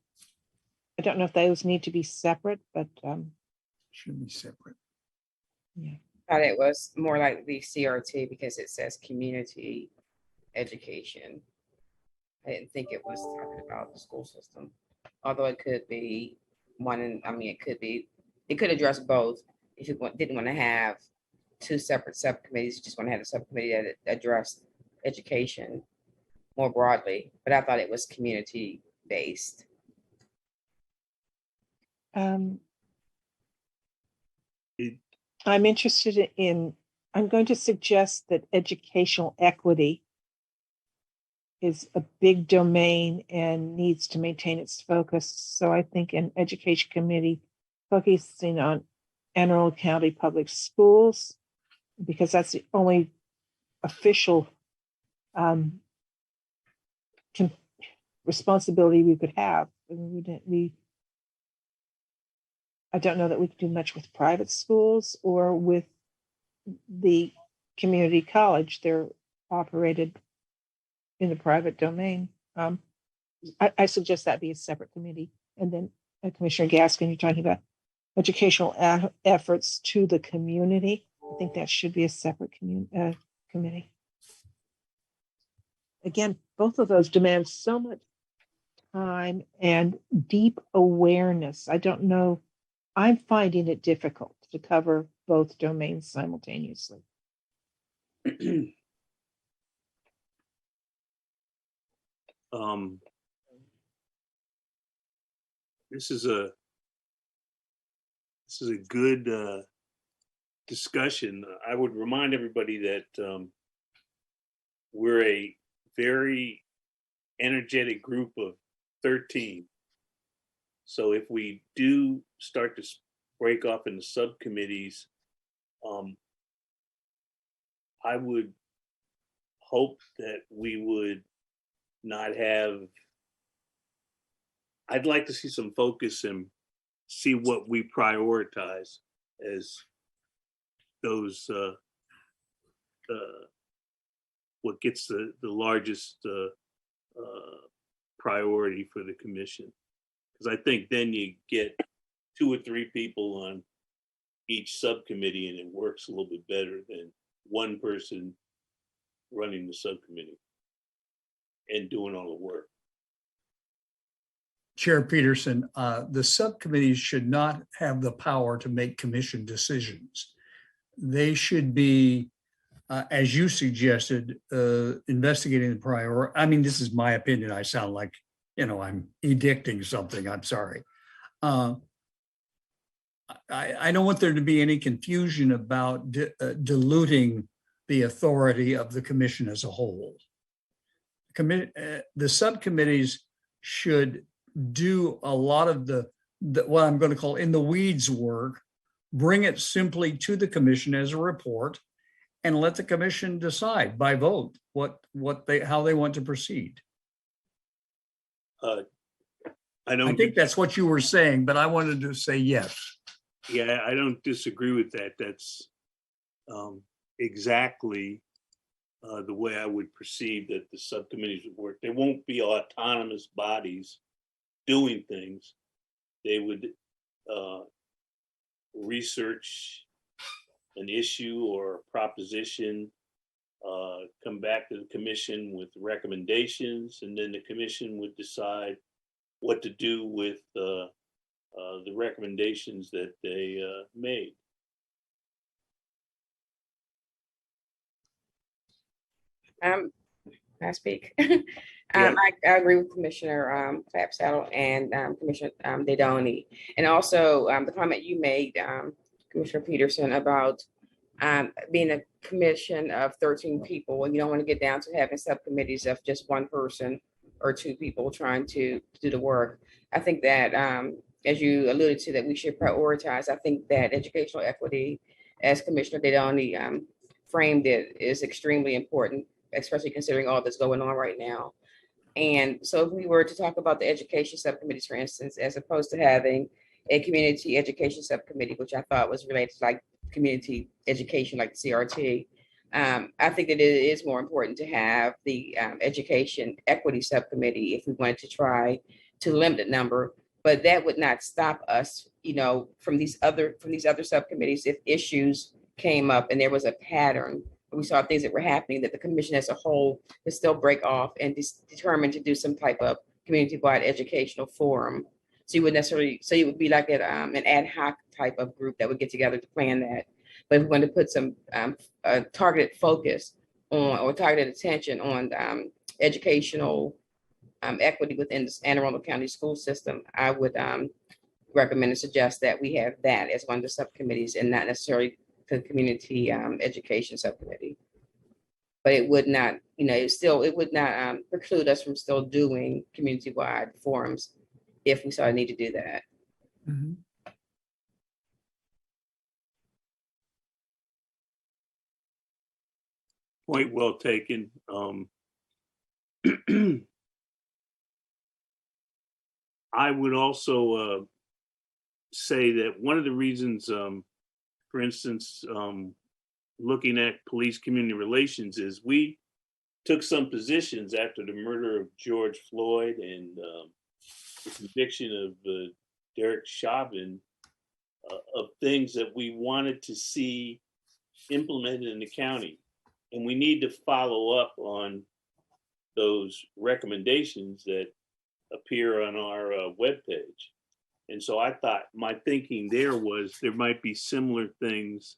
don't know if those need to be separate, but Should be separate. yeah. Thought it was more like the CRT because it says community education. I didn't think it was talking about the school system, although it could be one. It could address both. If you didn't want to have two separate subcommittees, you just want to have a subcommittee that addressed education more broadly. But I thought it was community based. I'm interested in I'm going to suggest that educational equity is a big domain and needs to maintain its focus. So I think an education committee focusing on Anne Arundel County Public Schools, because that's the only official responsibility we could have. I don't know that we could do much with private schools or with the community college. They're operated in the private domain. I suggest that be a separate committee. And then Commissioner Gaskin, you're talking about educational efforts to the community. I think that should be a separate committee. Again, both of those demand so much time and deep awareness. I don't know. I'm finding it difficult to cover both domains simultaneously. This is a good discussion. I would remind everybody that we're a very energetic group of 13. So if we do start to break off into subcommittees, I would hope that we would not have, I'd like to see some focus and see what we prioritize as those, what gets the largest priority for the commission. Because I think then you get 2 or 3 people on each subcommittee and it works a little bit better than one person running the subcommittee and doing all the work. Chair Peterson, the subcommittees should not have the power to make commission decisions. They should be, as you suggested, investigating the priority. I mean, this is my opinion. I sound like, I'm edicting something. I'm sorry. I don't want there to be any confusion about diluting the authority of the commission as a whole. The subcommittees should do a lot of the what I'm going to call in the weeds work, bring it simply to the commission as a report, and let the commission decide by vote how they want to proceed. I think that's what you were saying, but I wanted to say yes. Yeah, I don't disagree with that. That's exactly the way I would perceive that the subcommittees would work. They won't be autonomous bodies doing things. They would research an issue or a proposition, come back to the commission with recommendations, and then the commission would decide what to do with the recommendations that they made. Can I speak? Yeah. I agree with Commissioner Fabsaddle and Commissioner Dedoni. And also the comment you made, Commissioner Peterson, about being a commission of 13 people, and you don't want to get down to having subcommittees of just one person or 2 people trying to do the work. I think that, as you alluded to, that we should prioritize. I think that educational equity, as Commissioner Dedoni framed it, is extremely important, especially considering all that's going on right now. And so if we were to talk about the education subcommittees, for instance, as opposed to having a community education subcommittee, which I thought was related to like community education, like the CRT, I think that it is more important to have the education equity subcommittee if we wanted to try to limit the number. But that would not stop us, from these other subcommittees if issues came up and there was a pattern. We saw things that were happening, that the commission as a whole would still break off and determine to do some type of community-wide educational forum. So you would be like an ad hoc type of group that would get together to plan that. But if we want to put some targeted focus on or targeted attention on educational equity within the Anne Arundel County school system, I would recommend and suggest that we have that as one of the subcommittees and not necessarily the community education subcommittee. But it would not, it would not preclude us from still doing community-wide forums if we saw a need to do that. Mhm. Point well taken. I would also say that one of the reasons, for instance, looking at police community relations is we took some positions after the murder of George Floyd and the conviction of Derek Chauvin of things that we wanted to see implemented in the county. And we need to follow up on those recommendations that appear on our webpage. And so I thought my thinking there was there might be similar things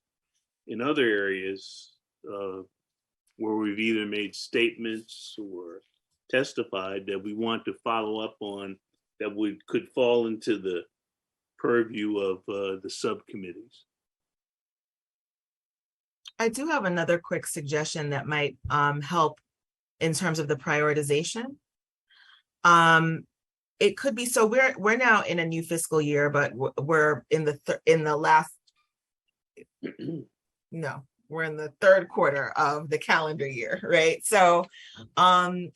in other areas where we've either made statements or testified that we want to follow up on that could fall into the purview of the subcommittees. I do have another quick suggestion that might help in terms of the prioritization. It could be, so we're now in a new fiscal year, but we're in the last, no, we're in the third quarter of the calendar year, right? So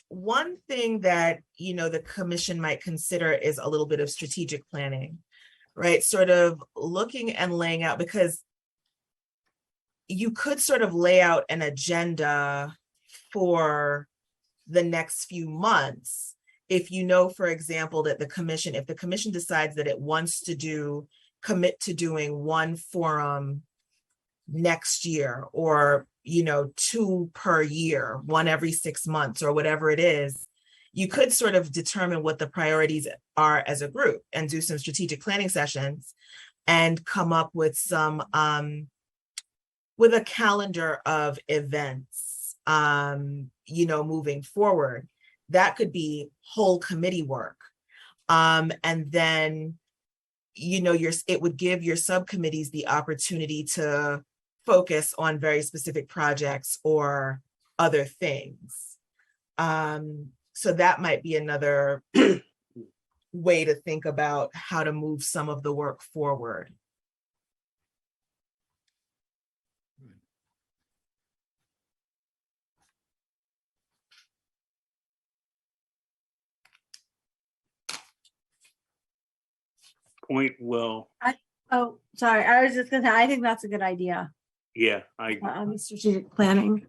one thing that, the commission might consider is a little bit of strategic planning, right? Sort of looking and laying out, because you could sort of lay out an agenda for the next few months. If for example, that if the commission decides that it wants to commit to doing one forum next year, or, 2 per year, one every 6 months, or whatever it is, you could sort of determine what the priorities are as a group and do some strategic planning sessions and come up with with a calendar of events, moving forward. That could be whole committee work. And then, it would give your subcommittees the opportunity to focus on very specific projects or other things. So that might be another way to think about how to move some of the work forward. Point well. Oh, sorry. I was just gonna say, I think that's a good idea. Yeah, Strategic planning.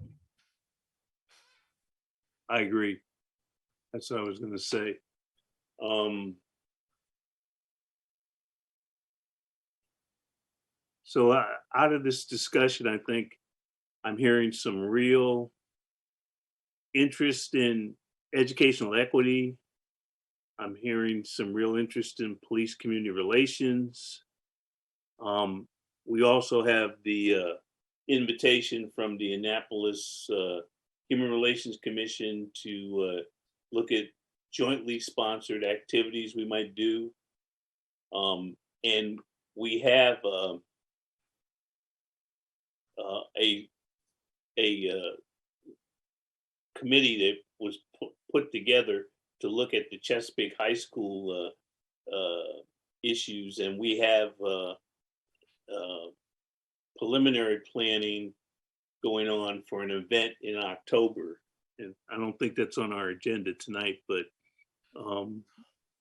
I agree. That's what I was going to say. So out of this discussion, I think I'm hearing some real interest in educational equity. I'm hearing some real interest in police community relations. We also have the invitation from the Annapolis Human Relations Commission to look at jointly sponsored activities we might do. And we have a committee that was put together to look at the Chesapeake High School issues, and we have preliminary planning going on for an event in October. And I don't think that's on our agenda tonight, but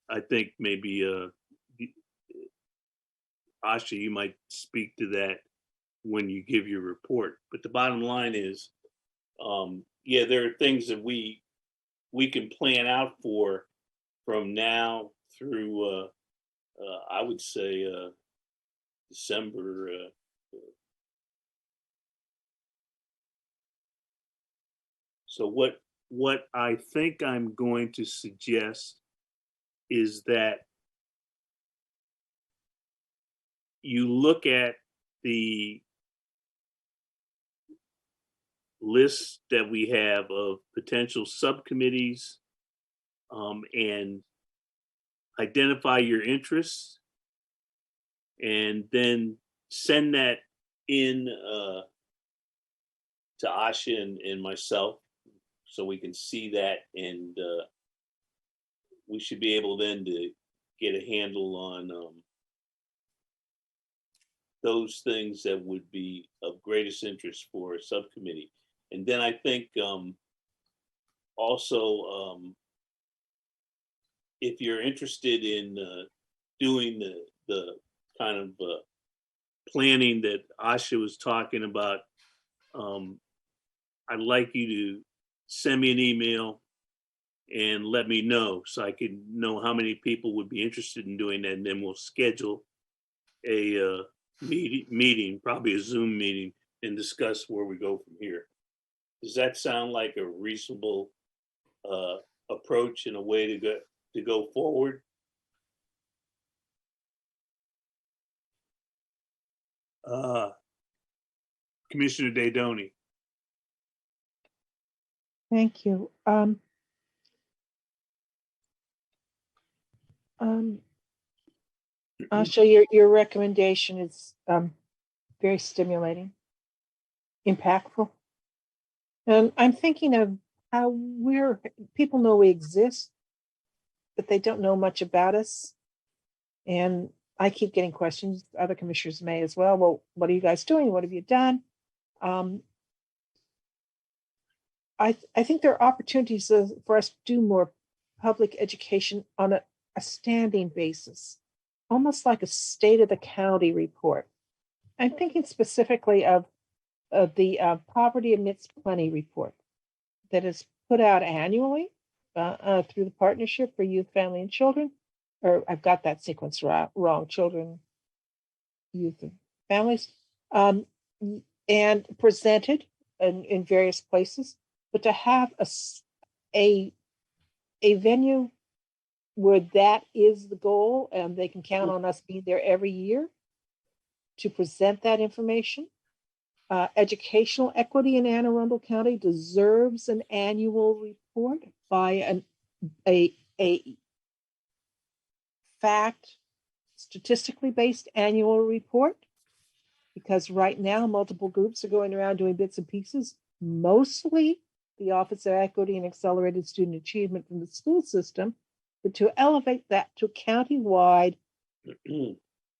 I think maybe Asha, you might speak to that when you give your report. But the bottom line is, yeah, there are things that we can plan out for from now through, I would say, December. So what I think I'm going to suggest is that you look at the list that we have of potential subcommittees and identify your interests, and then send that in to Asha and myself, so we can see that, and we should be able then to get a handle on those things that would be of greatest interest for a subcommittee. And then I think also if you're interested in doing the kind of planning that Asha was talking about, I'd like you to send me an email and let me know so I can know how many people would be interested in doing that, and then we'll schedule a meeting, probably a Zoom meeting, and discuss where we go from here. Does that sound like a reasonable approach and a way to go forward? Commissioner Daydoni. Thank you. Asha, your recommendation is very stimulating, impactful. And I'm thinking of how people know we exist, but they don't know much about us. And I keep getting questions, other commissioners may as well. Well, what are you guys doing? What have you done? I think there are opportunities for us to do more public education on a standing basis, almost like a state of the county report. I'm thinking specifically of the Poverty Amidst Plenty report that is put out annually through the Partnership for Youth, Family, and Children. Or I've got that sequence wrong, children, youth, and families, and presented in various places. But to have a venue where that is the goal, and they can count on us being there every year to present that information. Educational equity in Anne Arundel County deserves an annual report by a fact, statistically based annual report, because right now multiple groups are going around doing bits and pieces, mostly the Office of Equity and Accelerated Student Achievement from the school system, but to elevate that to county-wide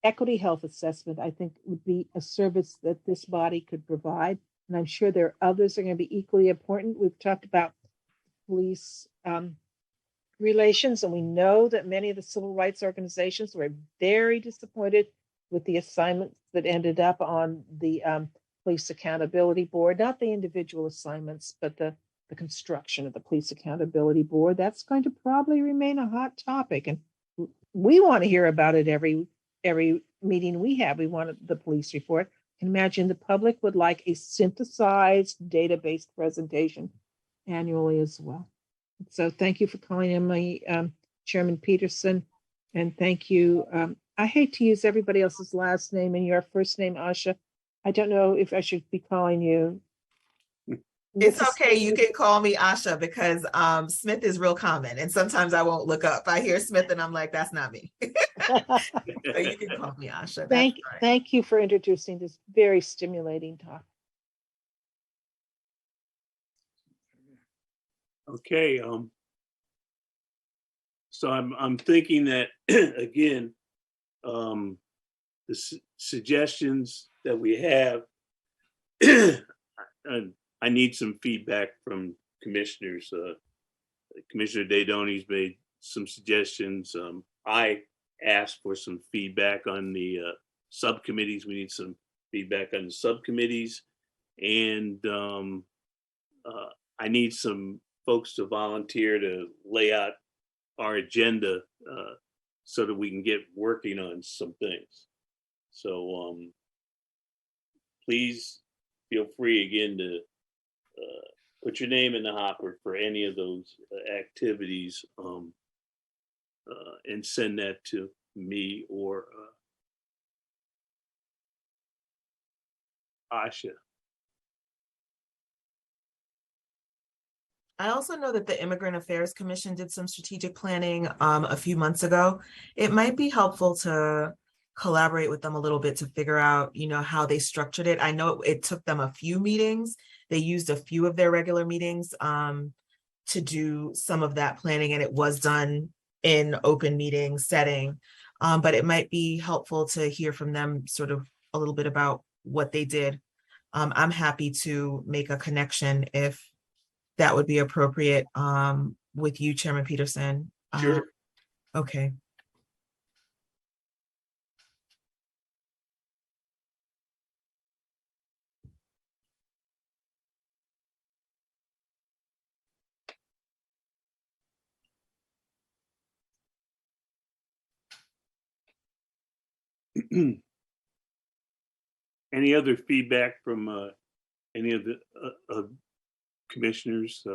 equity health assessment, I think would be a service that this body could provide. And I'm sure there are others that are going to be equally important. We've talked about police relations, and we know that many of the civil rights organizations were very disappointed with the assignments that ended up on the Police Accountability Board, not the individual assignments, but the construction of the Police Accountability Board. That's going to probably remain a hot topic, and we want to hear about it every meeting we have. We want the police report. I can imagine the public would like a synthesized, data-based presentation annually as well. So thank you for calling in me, Chairman Peterson, and thank you. I hate to use everybody else's last name and your first name, Asha. I don't know if I should be calling you. It's okay. You can call me Asha because Smith is real common, and sometimes I won't look up. I hear Smith and I'm like, that's not me. So you can call me Asha. Thank you for introducing this very stimulating talk. Okay. So I'm thinking that again, the suggestions that we have, I need some feedback from commissioners. Commissioner Daydoni's made some suggestions. I asked for some feedback on the subcommittees. We need some feedback on the subcommittees, and I need some folks to volunteer to lay out our agenda so that we can get working on some things. So please feel free again to put your name in the hopper for any of those activities and send that to me or Asha. I also know that the Immigrant Affairs Commission did some strategic planning a few months ago. It might be helpful to collaborate with them a little bit to figure out, how they structured it. I know it took them a few meetings. They used a few of their regular meetings to do some of that planning, and it was done in open meeting setting. But it might be helpful to hear from them sort of a little bit about what they did. I'm happy to make a connection if that would be appropriate with you, Chairman Peterson. Sure. Okay. Any other feedback from any of the commissioners?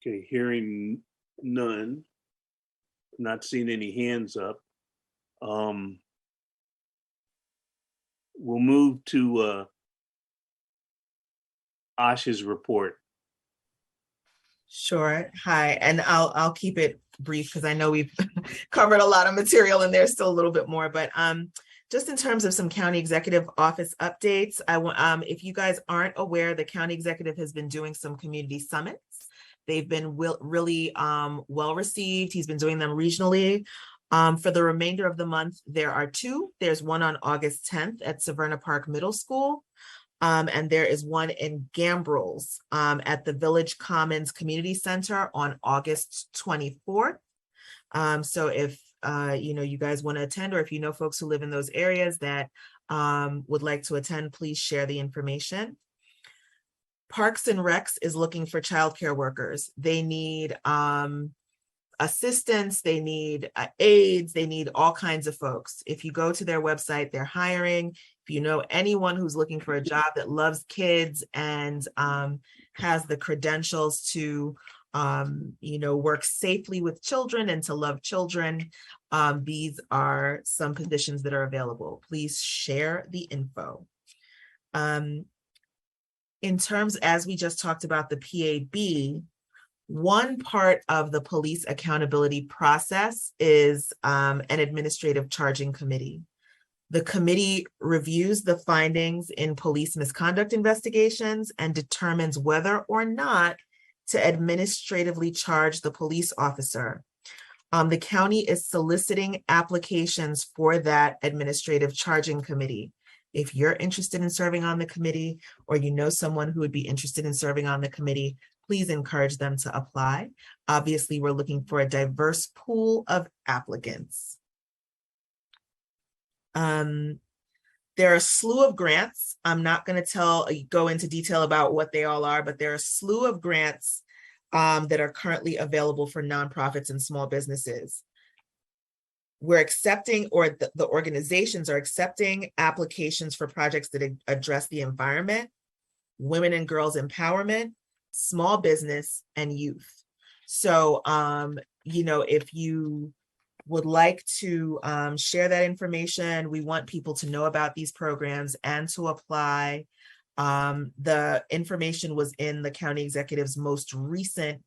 Okay, hearing none, not seeing any hands up. We'll move to Asha's report. Sure. Hi, and I'll keep it brief because I know we've covered a lot of material and there's still a little bit more, but just in terms of some county executive office updates, I want if you guys aren't aware, the county executive has been doing some community summits. They've been really well received. He's been doing them regionally. For the remainder of the month, there are two. There's one on August 10th at Severna Park Middle School. And there is one in Gambrels at the Village Commons Community Center on August 24th. So if you guys want to attend, or if you know folks who live in those areas that would like to attend, please share the information. Parks and Recs is looking for childcare workers. They need assistants, they need aides, they need all kinds of folks. If you go to their website, they're hiring. If you know anyone who's looking for a job that loves kids and has the credentials to work safely with children and to love children, these are some positions that are available. Please share the info. In terms, as we just talked about the PAB, one part of the police accountability process is an administrative charging committee. The committee reviews the findings in police misconduct investigations and determines whether or not to administratively charge the police officer. The county is soliciting applications for that administrative charging committee. If you're interested in serving on the committee, or you know someone who would be interested in serving on the committee, please encourage them to apply. Obviously, we're looking for a diverse pool of applicants. There are a slew of grants. I'm not going to go into detail about what they all are, but there are a slew of grants that are currently available for nonprofits and small businesses. We're accepting, or the organizations are accepting applications for projects that address the environment, women and girls empowerment, small business, and youth. So, if you would like to share that information, we want people to know about these programs and to apply. The information was in the county executive's most recent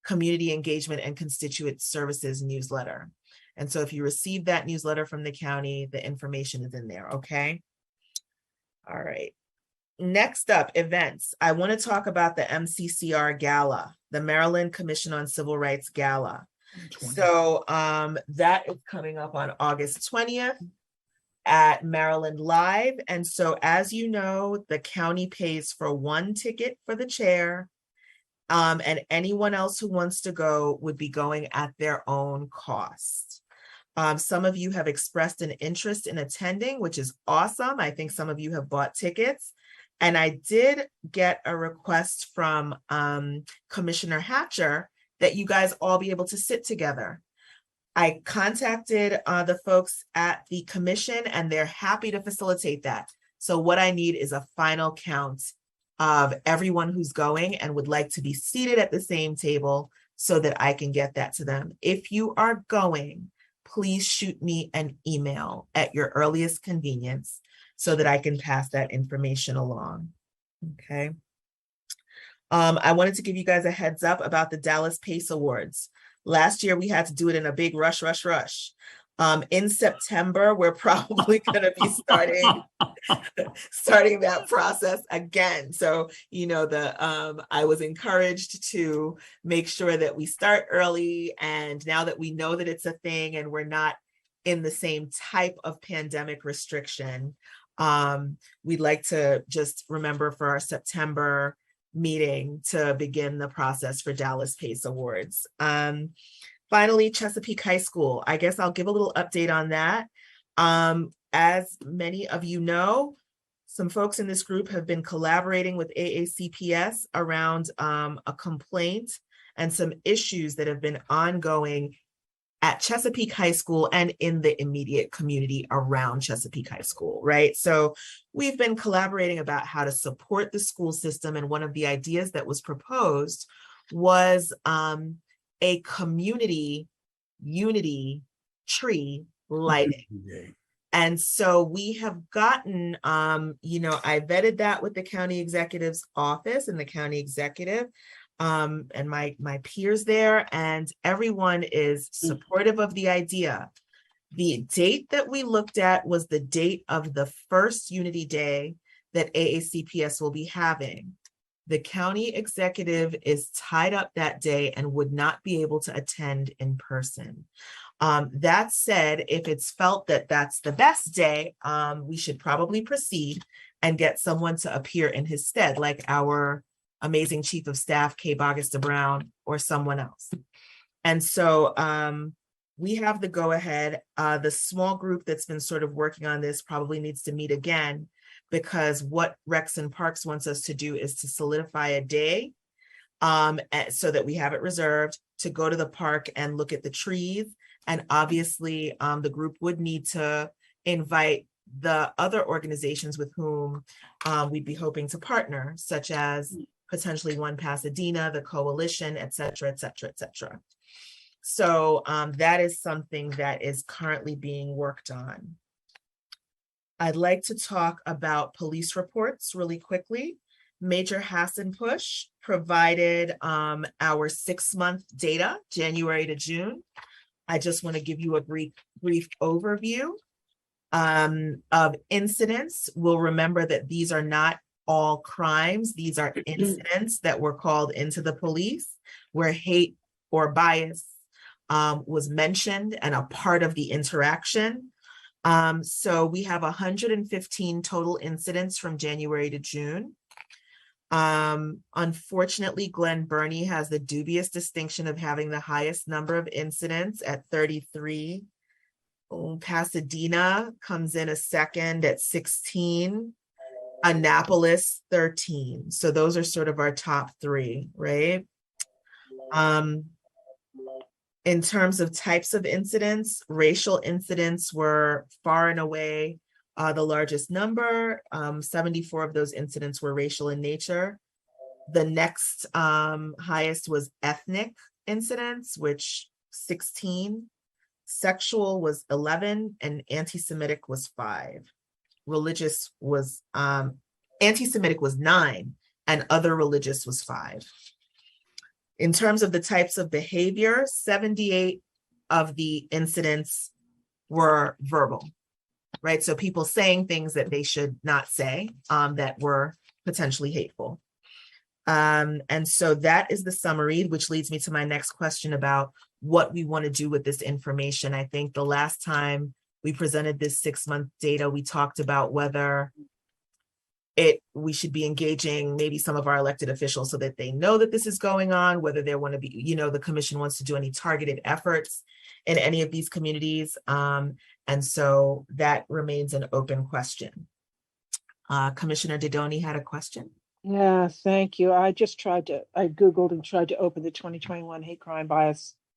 community engagement and constituent services newsletter. And so if you receive that newsletter from the county, the information is in there, okay? All right. Next up, events. I want to talk about the MCCR Gala, the Maryland Commission on Civil Rights Gala. 20. So that is coming up on August 20th at Maryland Live. And so, as you know, the county pays for one ticket for the chair, and anyone else who wants to go would be going at their own cost. Some of you have expressed an interest in attending, which is awesome. I think some of you have bought tickets. And I did get a request from Commissioner Hatcher that you guys all be able to sit together. I contacted the folks at the commission, and they're happy to facilitate that. So what I need is a final count of everyone who's going and would like to be seated at the same table so that I can get that to them. If you are going, please shoot me an email at your earliest convenience so that I can pass that information along. Okay. I wanted to give you guys a heads up about the Dallas PACE Awards. Last year, we had to do it in a big rush. In September, we're probably going to be starting that process again. So, I was encouraged to make sure that we start early. And now that we know that it's a thing and we're not in the same type of pandemic restriction, we'd like to just remember for our September meeting to begin the process for Dallas PACE Awards. Finally, Chesapeake High School. I guess I'll give a little update on that. As many of you know, some folks in this group have been collaborating with AACPS around a complaint and some issues that have been ongoing at Chesapeake High School and in the immediate community around Chesapeake High School, right? So we've been collaborating about how to support the school system. And one of the ideas that was proposed was a community unity tree lighting. And so we have gotten, I vetted that with the county executive's office and the county executive and my peers there, and everyone is supportive of the idea. The date that we looked at was the date of the first Unity Day that AACPS will be having. The county executive is tied up that day and would not be able to attend in person. That said, if it's felt that that's the best day, we should probably proceed and get someone to appear in his stead, like our amazing Chief of Staff, Kay Baugista Brown, or someone else. And so we have the go-ahead. The small group that's been sort of working on this probably needs to meet again, because what Rex and Parks wants us to do is to solidify a day so that we have it reserved to go to the park and look at the trees. And obviously, the group would need to invite the other organizations with whom we'd be hoping to partner, such as potentially One Pasadena, the Coalition, et cetera, et cetera, et cetera. So that is something that is currently being worked on. I'd like to talk about police reports really quickly. Major Hassenpush provided our 6-month data, January to June. I just want to give you a brief overview of incidents. We'll remember that these are not all crimes. These are incidents that were called into the police where hate or bias was mentioned and a part of the interaction. So we have 115 total incidents from January to June. Unfortunately, Glen Burnie has the dubious distinction of having the highest number of incidents at 33. Pasadena comes in a second at 16. Annapolis, 13. So those are sort of our top 3, right? In terms of types of incidents, racial incidents were far and away the largest number. 74 of those incidents were racial in nature. The next highest was ethnic incidents, which 16. Sexual was 11, and anti-Semitic was 5. Religious was, anti-Semitic was 9, and other religious was 5. In terms of the types of behavior, 78 of the incidents were verbal, right? So people saying things that they should not say that were potentially hateful. And so that is the summary, which leads me to my next question about what we want to do with this information. I think the last time we presented this 6-month data, we talked about whether we should be engaging maybe some of our elected officials so that they know that this is going on, whether they want to be, the commission wants to do any targeted efforts in any of these communities. And so that remains an open question. Commissioner Didoni had a question. Yeah, thank you. I Googled and tried to open the 2021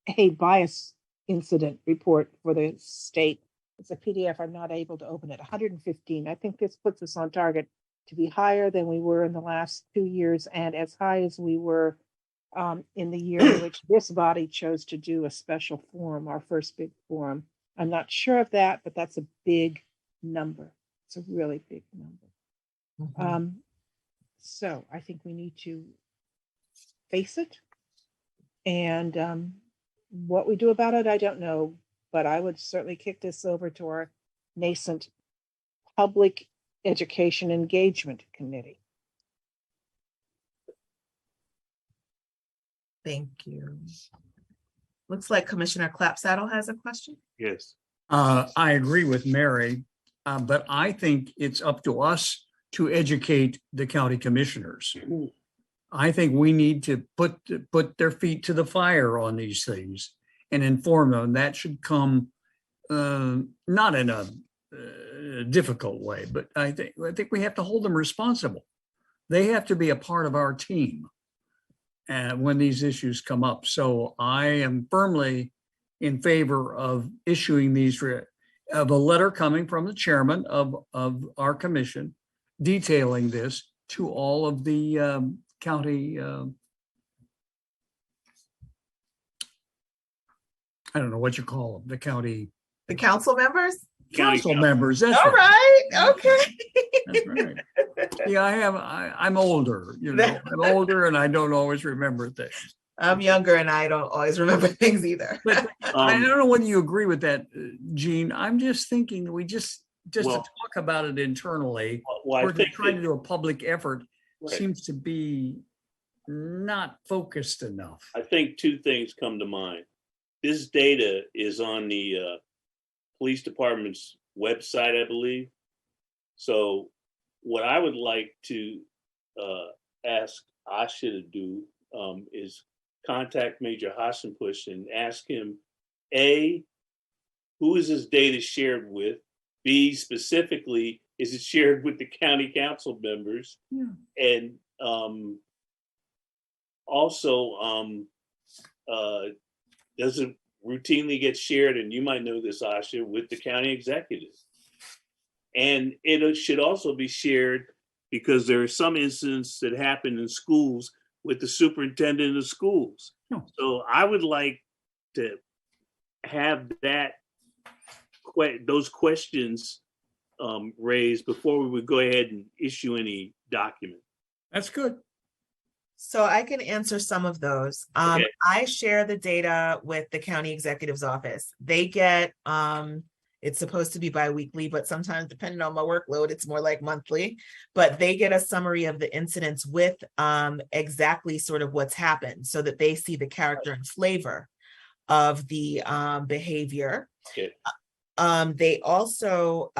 hate bias incident report for the state. It's a PDF. I'm not able to open it. 115. I think this puts us on target to be higher than we were in the last 2 years and as high as we were in the year in which this body chose to do a special forum, our first big forum. I'm not sure of that, but that's a big number. It's a really big number. Mm-hmm. So I think we need to face it. And what we do about it, I don't know. but I would certainly kick this over to our nascent Public Education Engagement Committee. Thank you. Looks like Commissioner Clapsaddle has a question. Yes. I agree with Mary, but I think it's up to us to educate the county commissioners. I think we need to put their feet to the fire on these things and inform them. That should come not in a difficult way, but I think we have to hold them responsible. They have to be a part of our team when these issues come up. So I am firmly in favor of issuing these of a letter coming from the chairman of our commission detailing this to all of the county I don't know what you call them, the county The council members? council members. That's All right. right, okay. That's right. Yeah, I'm older, I'm older and I don't always remember things. I'm younger and I don't always remember things either. But I don't know whether you agree with that, Gene. I'm just thinking that we just Well- to talk about it internally Well, I or to think try to that- do a public effort Right. seems to be not focused enough. I think two things come to mind. This data is on the police department's website, I believe. So what I would like to ask Asha to do is contact Major Hassenpush and ask him, A, who is this data shared with? B, specifically, is it shared with the county council members? Yeah. And also, does it routinely get shared, and you might know this, Asha, with the county executive? And it should also be shared because there are some incidents that happen in schools with the superintendent of schools. Yeah. So I would like to have those questions raised before we would go ahead and issue any document. That's good. So I can answer some of those. Okay. I share the data with the county executive's office. They get, it's supposed to be biweekly, but sometimes depending on my workload, it's more like monthly. But they get a summary of the incidents with exactly sort of what's happened so that they see the character and flavor of the behavior. Okay. They also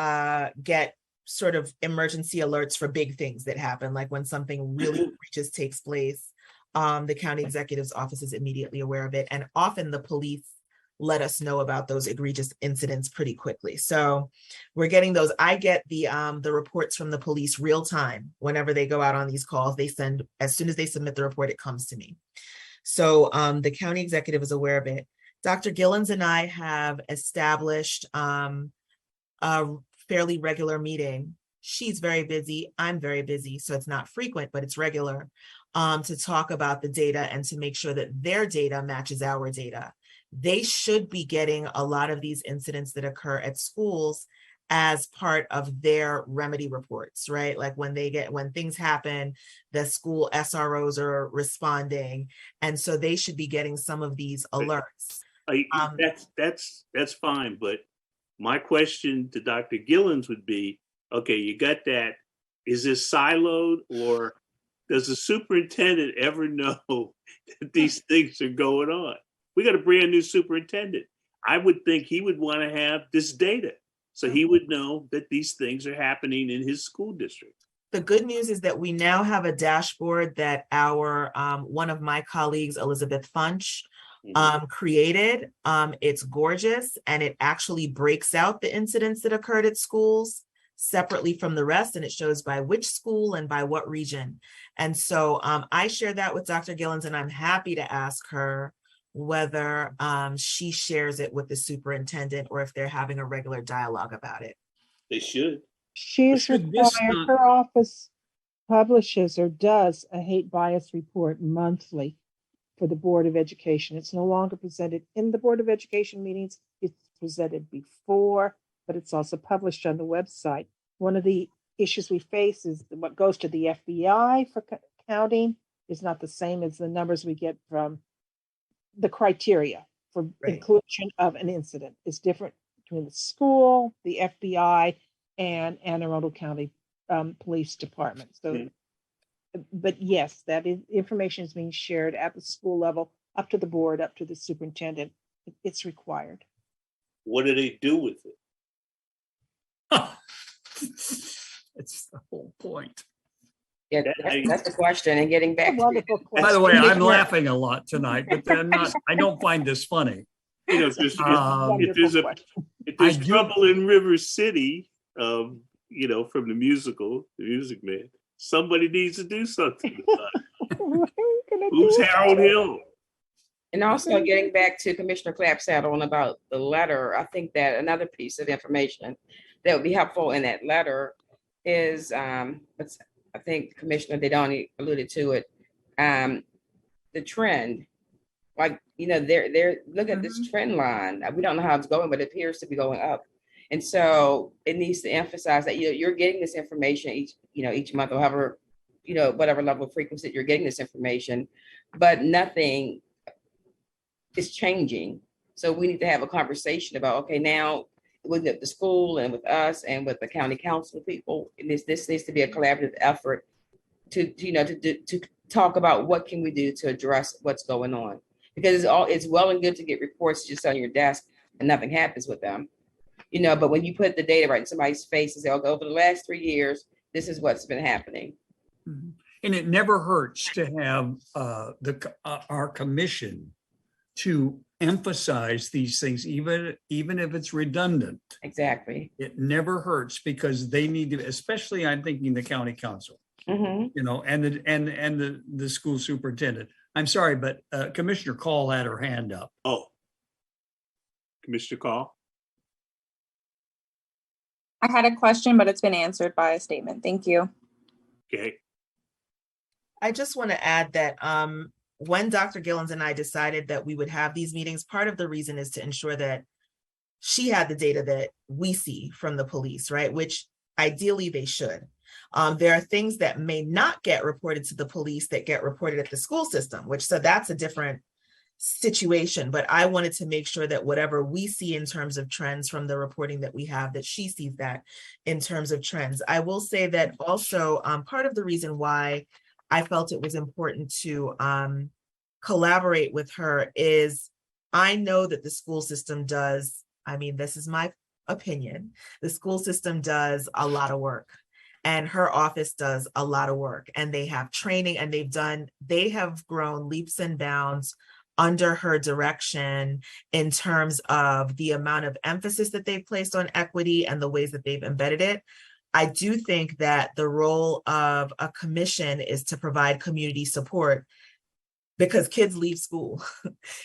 get sort of emergency alerts for big things that happen, like when something really egregious takes place. The county executive's office is immediately aware of it, and often the police let us know about those egregious incidents pretty quickly. So we're getting those. I get the reports from the police real time. Whenever they go out on these calls, they send, as soon as they submit the report, it comes to me. So the county executive is aware of it. Dr. Gillens and I have established a fairly regular meeting. She's very busy, I'm very busy, so it's not frequent, but it's regular, to talk about the data and to make sure that their data matches our data. They should be getting a lot of these incidents that occur at schools as part of their remedy reports, right? Like when things happen, the school SROs are responding. And so they should be getting some of these alerts. That's fine, but my question to Dr. Gillens would be, okay, you got that. Is this siloed, or does the superintendent ever know that these things are going on? We got a brand new superintendent. I would think he would want to have this data so he would know that these things are happening in his school district. The good news is that we now have a dashboard that our one of my colleagues, Elizabeth Funch, created. It's gorgeous, and it actually breaks out the incidents that occurred at schools separately from the rest, and it shows by which school and by what region. And so I share that with Dr. Gillens, and I'm happy to ask her whether she shares it with the superintendent or if they're having a regular dialogue about it. They should. She is Should this required, not- her office publishes or does a hate bias report monthly for the Board of Education. It's no longer presented in the Board of Education meetings. It's presented before, but it's also published on the website. One of the issues we face is what goes to the FBI for counting is not the same as the numbers we get from the criteria for Right. inclusion of an incident. It's different between the school, the FBI, and Anne Arundel County Police Department. So, but yes, that is, information is being shared at the school level, up to the board, up to the superintendent. It's required. What do they do with it? It's the whole point. Yeah, that's the question. And getting back to Wonderful By the question. way, I'm Commissioner- laughing a lot tonight, but I'm not, I don't find this funny. You know, if there's, Wonderful question. if there's I do- trouble in River City, you know, from the musical, the Music Man, somebody needs to do something about it. What are we gonna Who's do Harold about it? Hill? And also getting back to Commissioner Clapsaddle and about the letter, I think that another piece of information that would be helpful in that letter is, I think Commissioner Dedani alluded to it, the trend. Like, you know, they're look at this trend line. We don't know how it's going, but it appears to be going up. And so it needs to emphasize that, you know, you're getting this information each month or however, you know, whatever level of frequency you're getting this information, but nothing is changing. So we need to have a conversation about, okay, now with the school and with us and with the county council people, this needs to be a collaborative effort to talk about what can we do to address what's going on. Because it's well and good to get reports just on your desk and nothing happens with them. You know, but when you put the data right in somebody's face and say, okay, over the last 3 years, this is what's been happening. And it never hurts to have our commission to emphasize these things, even if it's redundant. Exactly. It never hurts because they need to, especially I'm thinking the county council, Mhm. you know, and the school superintendent. I'm sorry, but Commissioner Call had her hand up. Oh, Commissioner Call? I had a question, but it's been answered by a statement. Thank you. Okay. I just want to add that when Dr. Gillens and I decided that we would have these meetings, part of the reason is to ensure that she had the data that we see from the police, right? Which ideally they should. There are things that may not get reported to the police that get reported at the school system, so that's a different situation. But I wanted to make sure that whatever we see in terms of trends from the reporting that we have, that she sees that in terms of trends. I will say that also part of the reason why I felt it was important to collaborate with her is I know that the school system does, I mean, this is my opinion, the school system does a lot of work. And her office does a lot of work, and they have training, and they have grown leaps and bounds under her direction in terms of the amount of emphasis that they've placed on equity and the ways that they've embedded it. I do think that the role of a commission is to provide community support because kids leave school,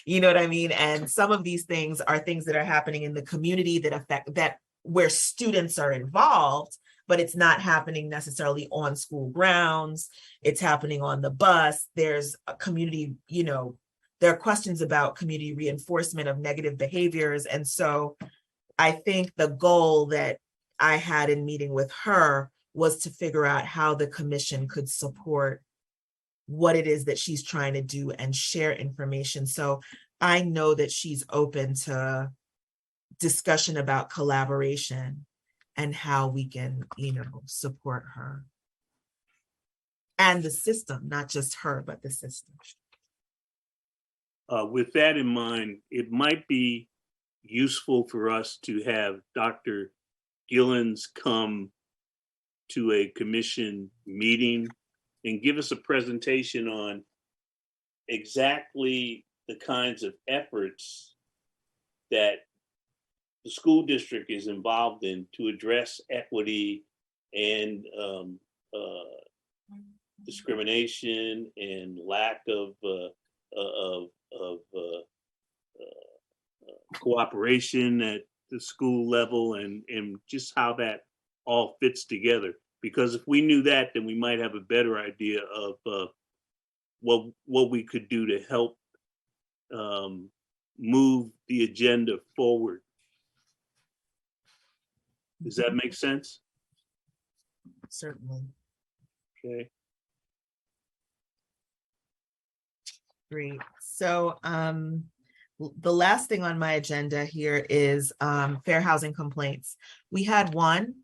you know what I mean? And some of these things are things that are happening in the community that affect that where students are involved, but it's not happening necessarily on school grounds. It's happening on the bus. There's a community, you know, there are questions about community reinforcement of negative behaviors. And so I think the goal that I had in meeting with her was to figure out how the commission could support what it is that she's trying to do and share information. So I know that she's open to discussion about collaboration and how we can, you know, support her and the system, not just her, but the system. With that in mind, it might be useful for us to have Dr. Gillens come to a commission meeting and give us a presentation on exactly the kinds of efforts that the school district is involved in to address equity and discrimination and lack of cooperation at the school level, and just how that all fits together. Because if we knew that, then we might have a better idea of what we could do to help move the agenda forward. Does that make sense? Certainly. Okay. Great. So The last thing on my agenda here is fair housing complaints. We had one.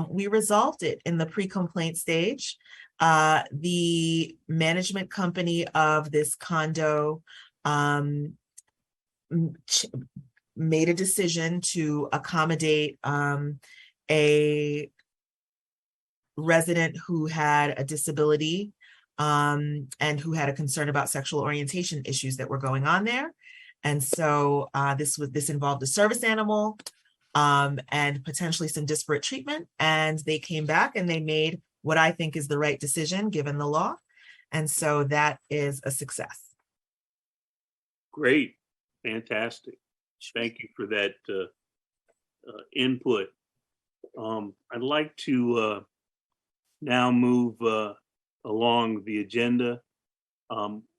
We resolved it in the pre-complaint stage. The management company of this condo made a decision to accommodate a resident who had a disability and who had a concern about sexual orientation issues that were going on there. And so this involved a service animal and potentially some disparate treatment. And they came back and they made what I think is the right decision given the law. And so that is a success. Great, fantastic. Thank you for that input. I'd like to now move along the agenda.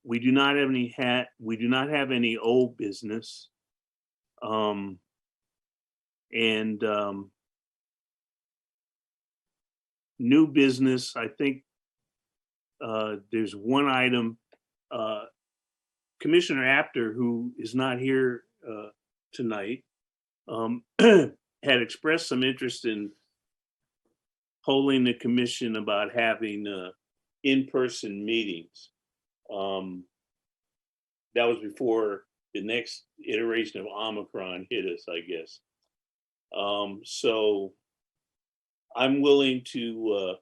We do not have any old business. New business, I think there's one item. Commissioner Apter, who is not here tonight, had expressed some interest in polling the commission about having in-person meetings. That was before the next iteration of Omicron hit us, I guess. So I'm willing to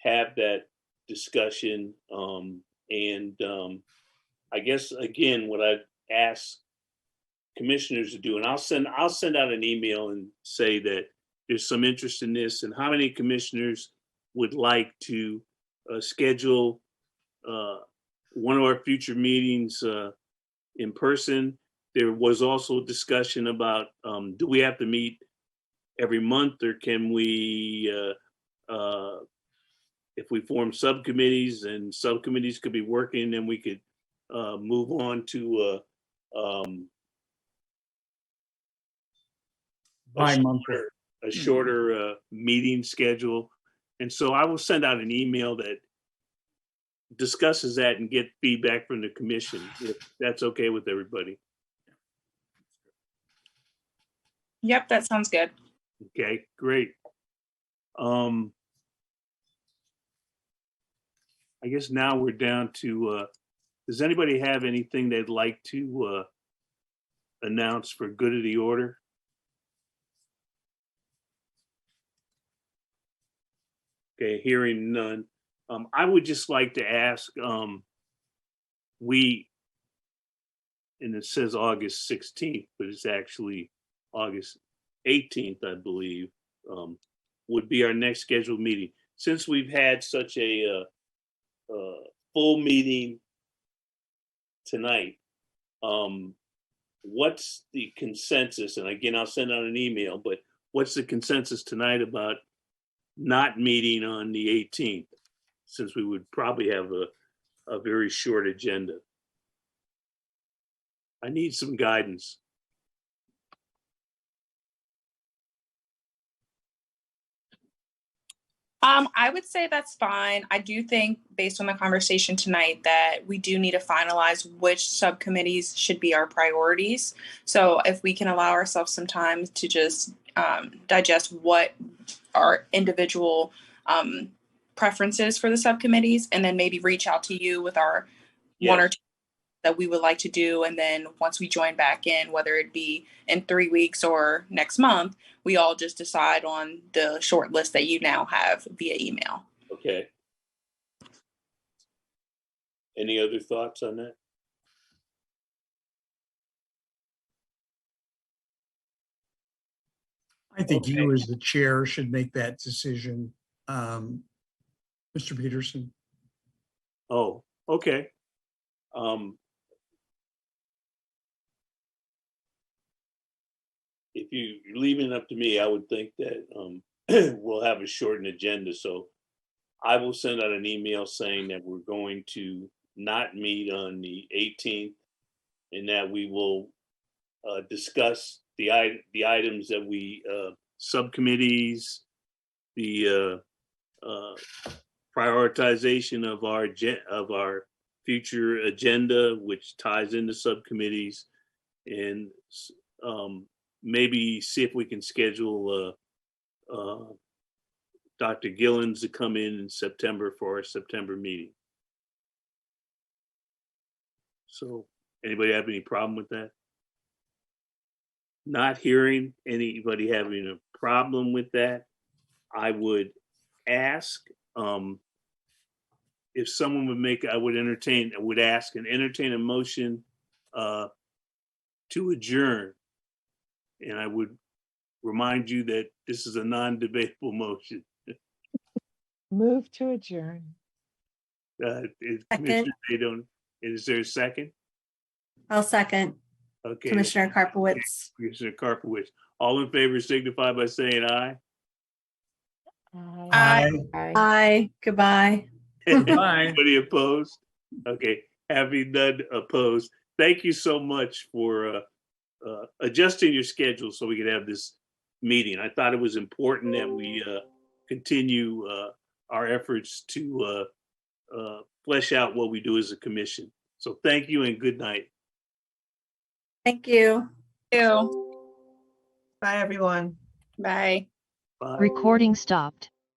have that discussion. I guess, again, what I'd ask commissioners to do, and I'll send out an email and say that there's some interest in this, and how many commissioners would like to schedule one of our future meetings in person. There was also a discussion about do we have to meet every month, or can we, if we form subcommittees and subcommittees could be working, then we could move on to a shorter meeting schedule. And so I will send out an email that discusses that and get feedback from the commission, if that's okay with everybody. Yep, that sounds good. Okay, great. I guess now we're down to, does anybody have anything they'd like to announce for good of the order? Okay, hearing none. I would just like to ask, and it says August 16th, but it's actually August 18th, I believe, would be our next scheduled meeting. Since we've had such a full meeting tonight, what's the consensus? And again, I'll send out an email, but what's the consensus tonight about not meeting on the 18th, since we would probably have a very short agenda? I need some guidance. I would say that's fine. I do think, based on the conversation tonight, that we do need to finalize which subcommittees should be our priorities. So if we can allow ourselves some time to just digest what our individual preferences for the subcommittees, and then maybe reach out to you with our one or two that we would like to do. And then once we join back in, whether it be in 3 weeks or next month, we all just decide on the short list that you now have via email. Okay. Any other thoughts on that? I think you as the chair should make that decision, Mr. Peterson. Oh, okay. If you're leaving it up to me, I would think that we'll have a shortened agenda. So I will send out an email saying that we're going to not meet on the 18th, and that we will discuss the items that we subcommittees, the prioritization of our future agenda, which ties into subcommittees, and maybe see if we can schedule Dr. Gillens to come in September for our September meeting. So anybody have any problem with that? Not hearing anybody having a problem with that, I would ask if someone would make, I would ask and entertain a motion to adjourn. And I would remind you that this is a non-debatable motion. Move to adjourn. Second. Is there a second? I'll second. Okay. Commissioner Karpowitz. Commissioner Karpowitz. All in favor signify by saying aye. Aye. Aye. Goodbye. Bye. Anybody opposed? Okay, having none opposed. Thank you so much for adjusting your schedule so we could have this meeting. I thought it was important that we continue our efforts to flesh out what we do as a commission. So thank you and good night. Thank you. Ew. Bye, everyone. Bye. Bye. Recording stopped.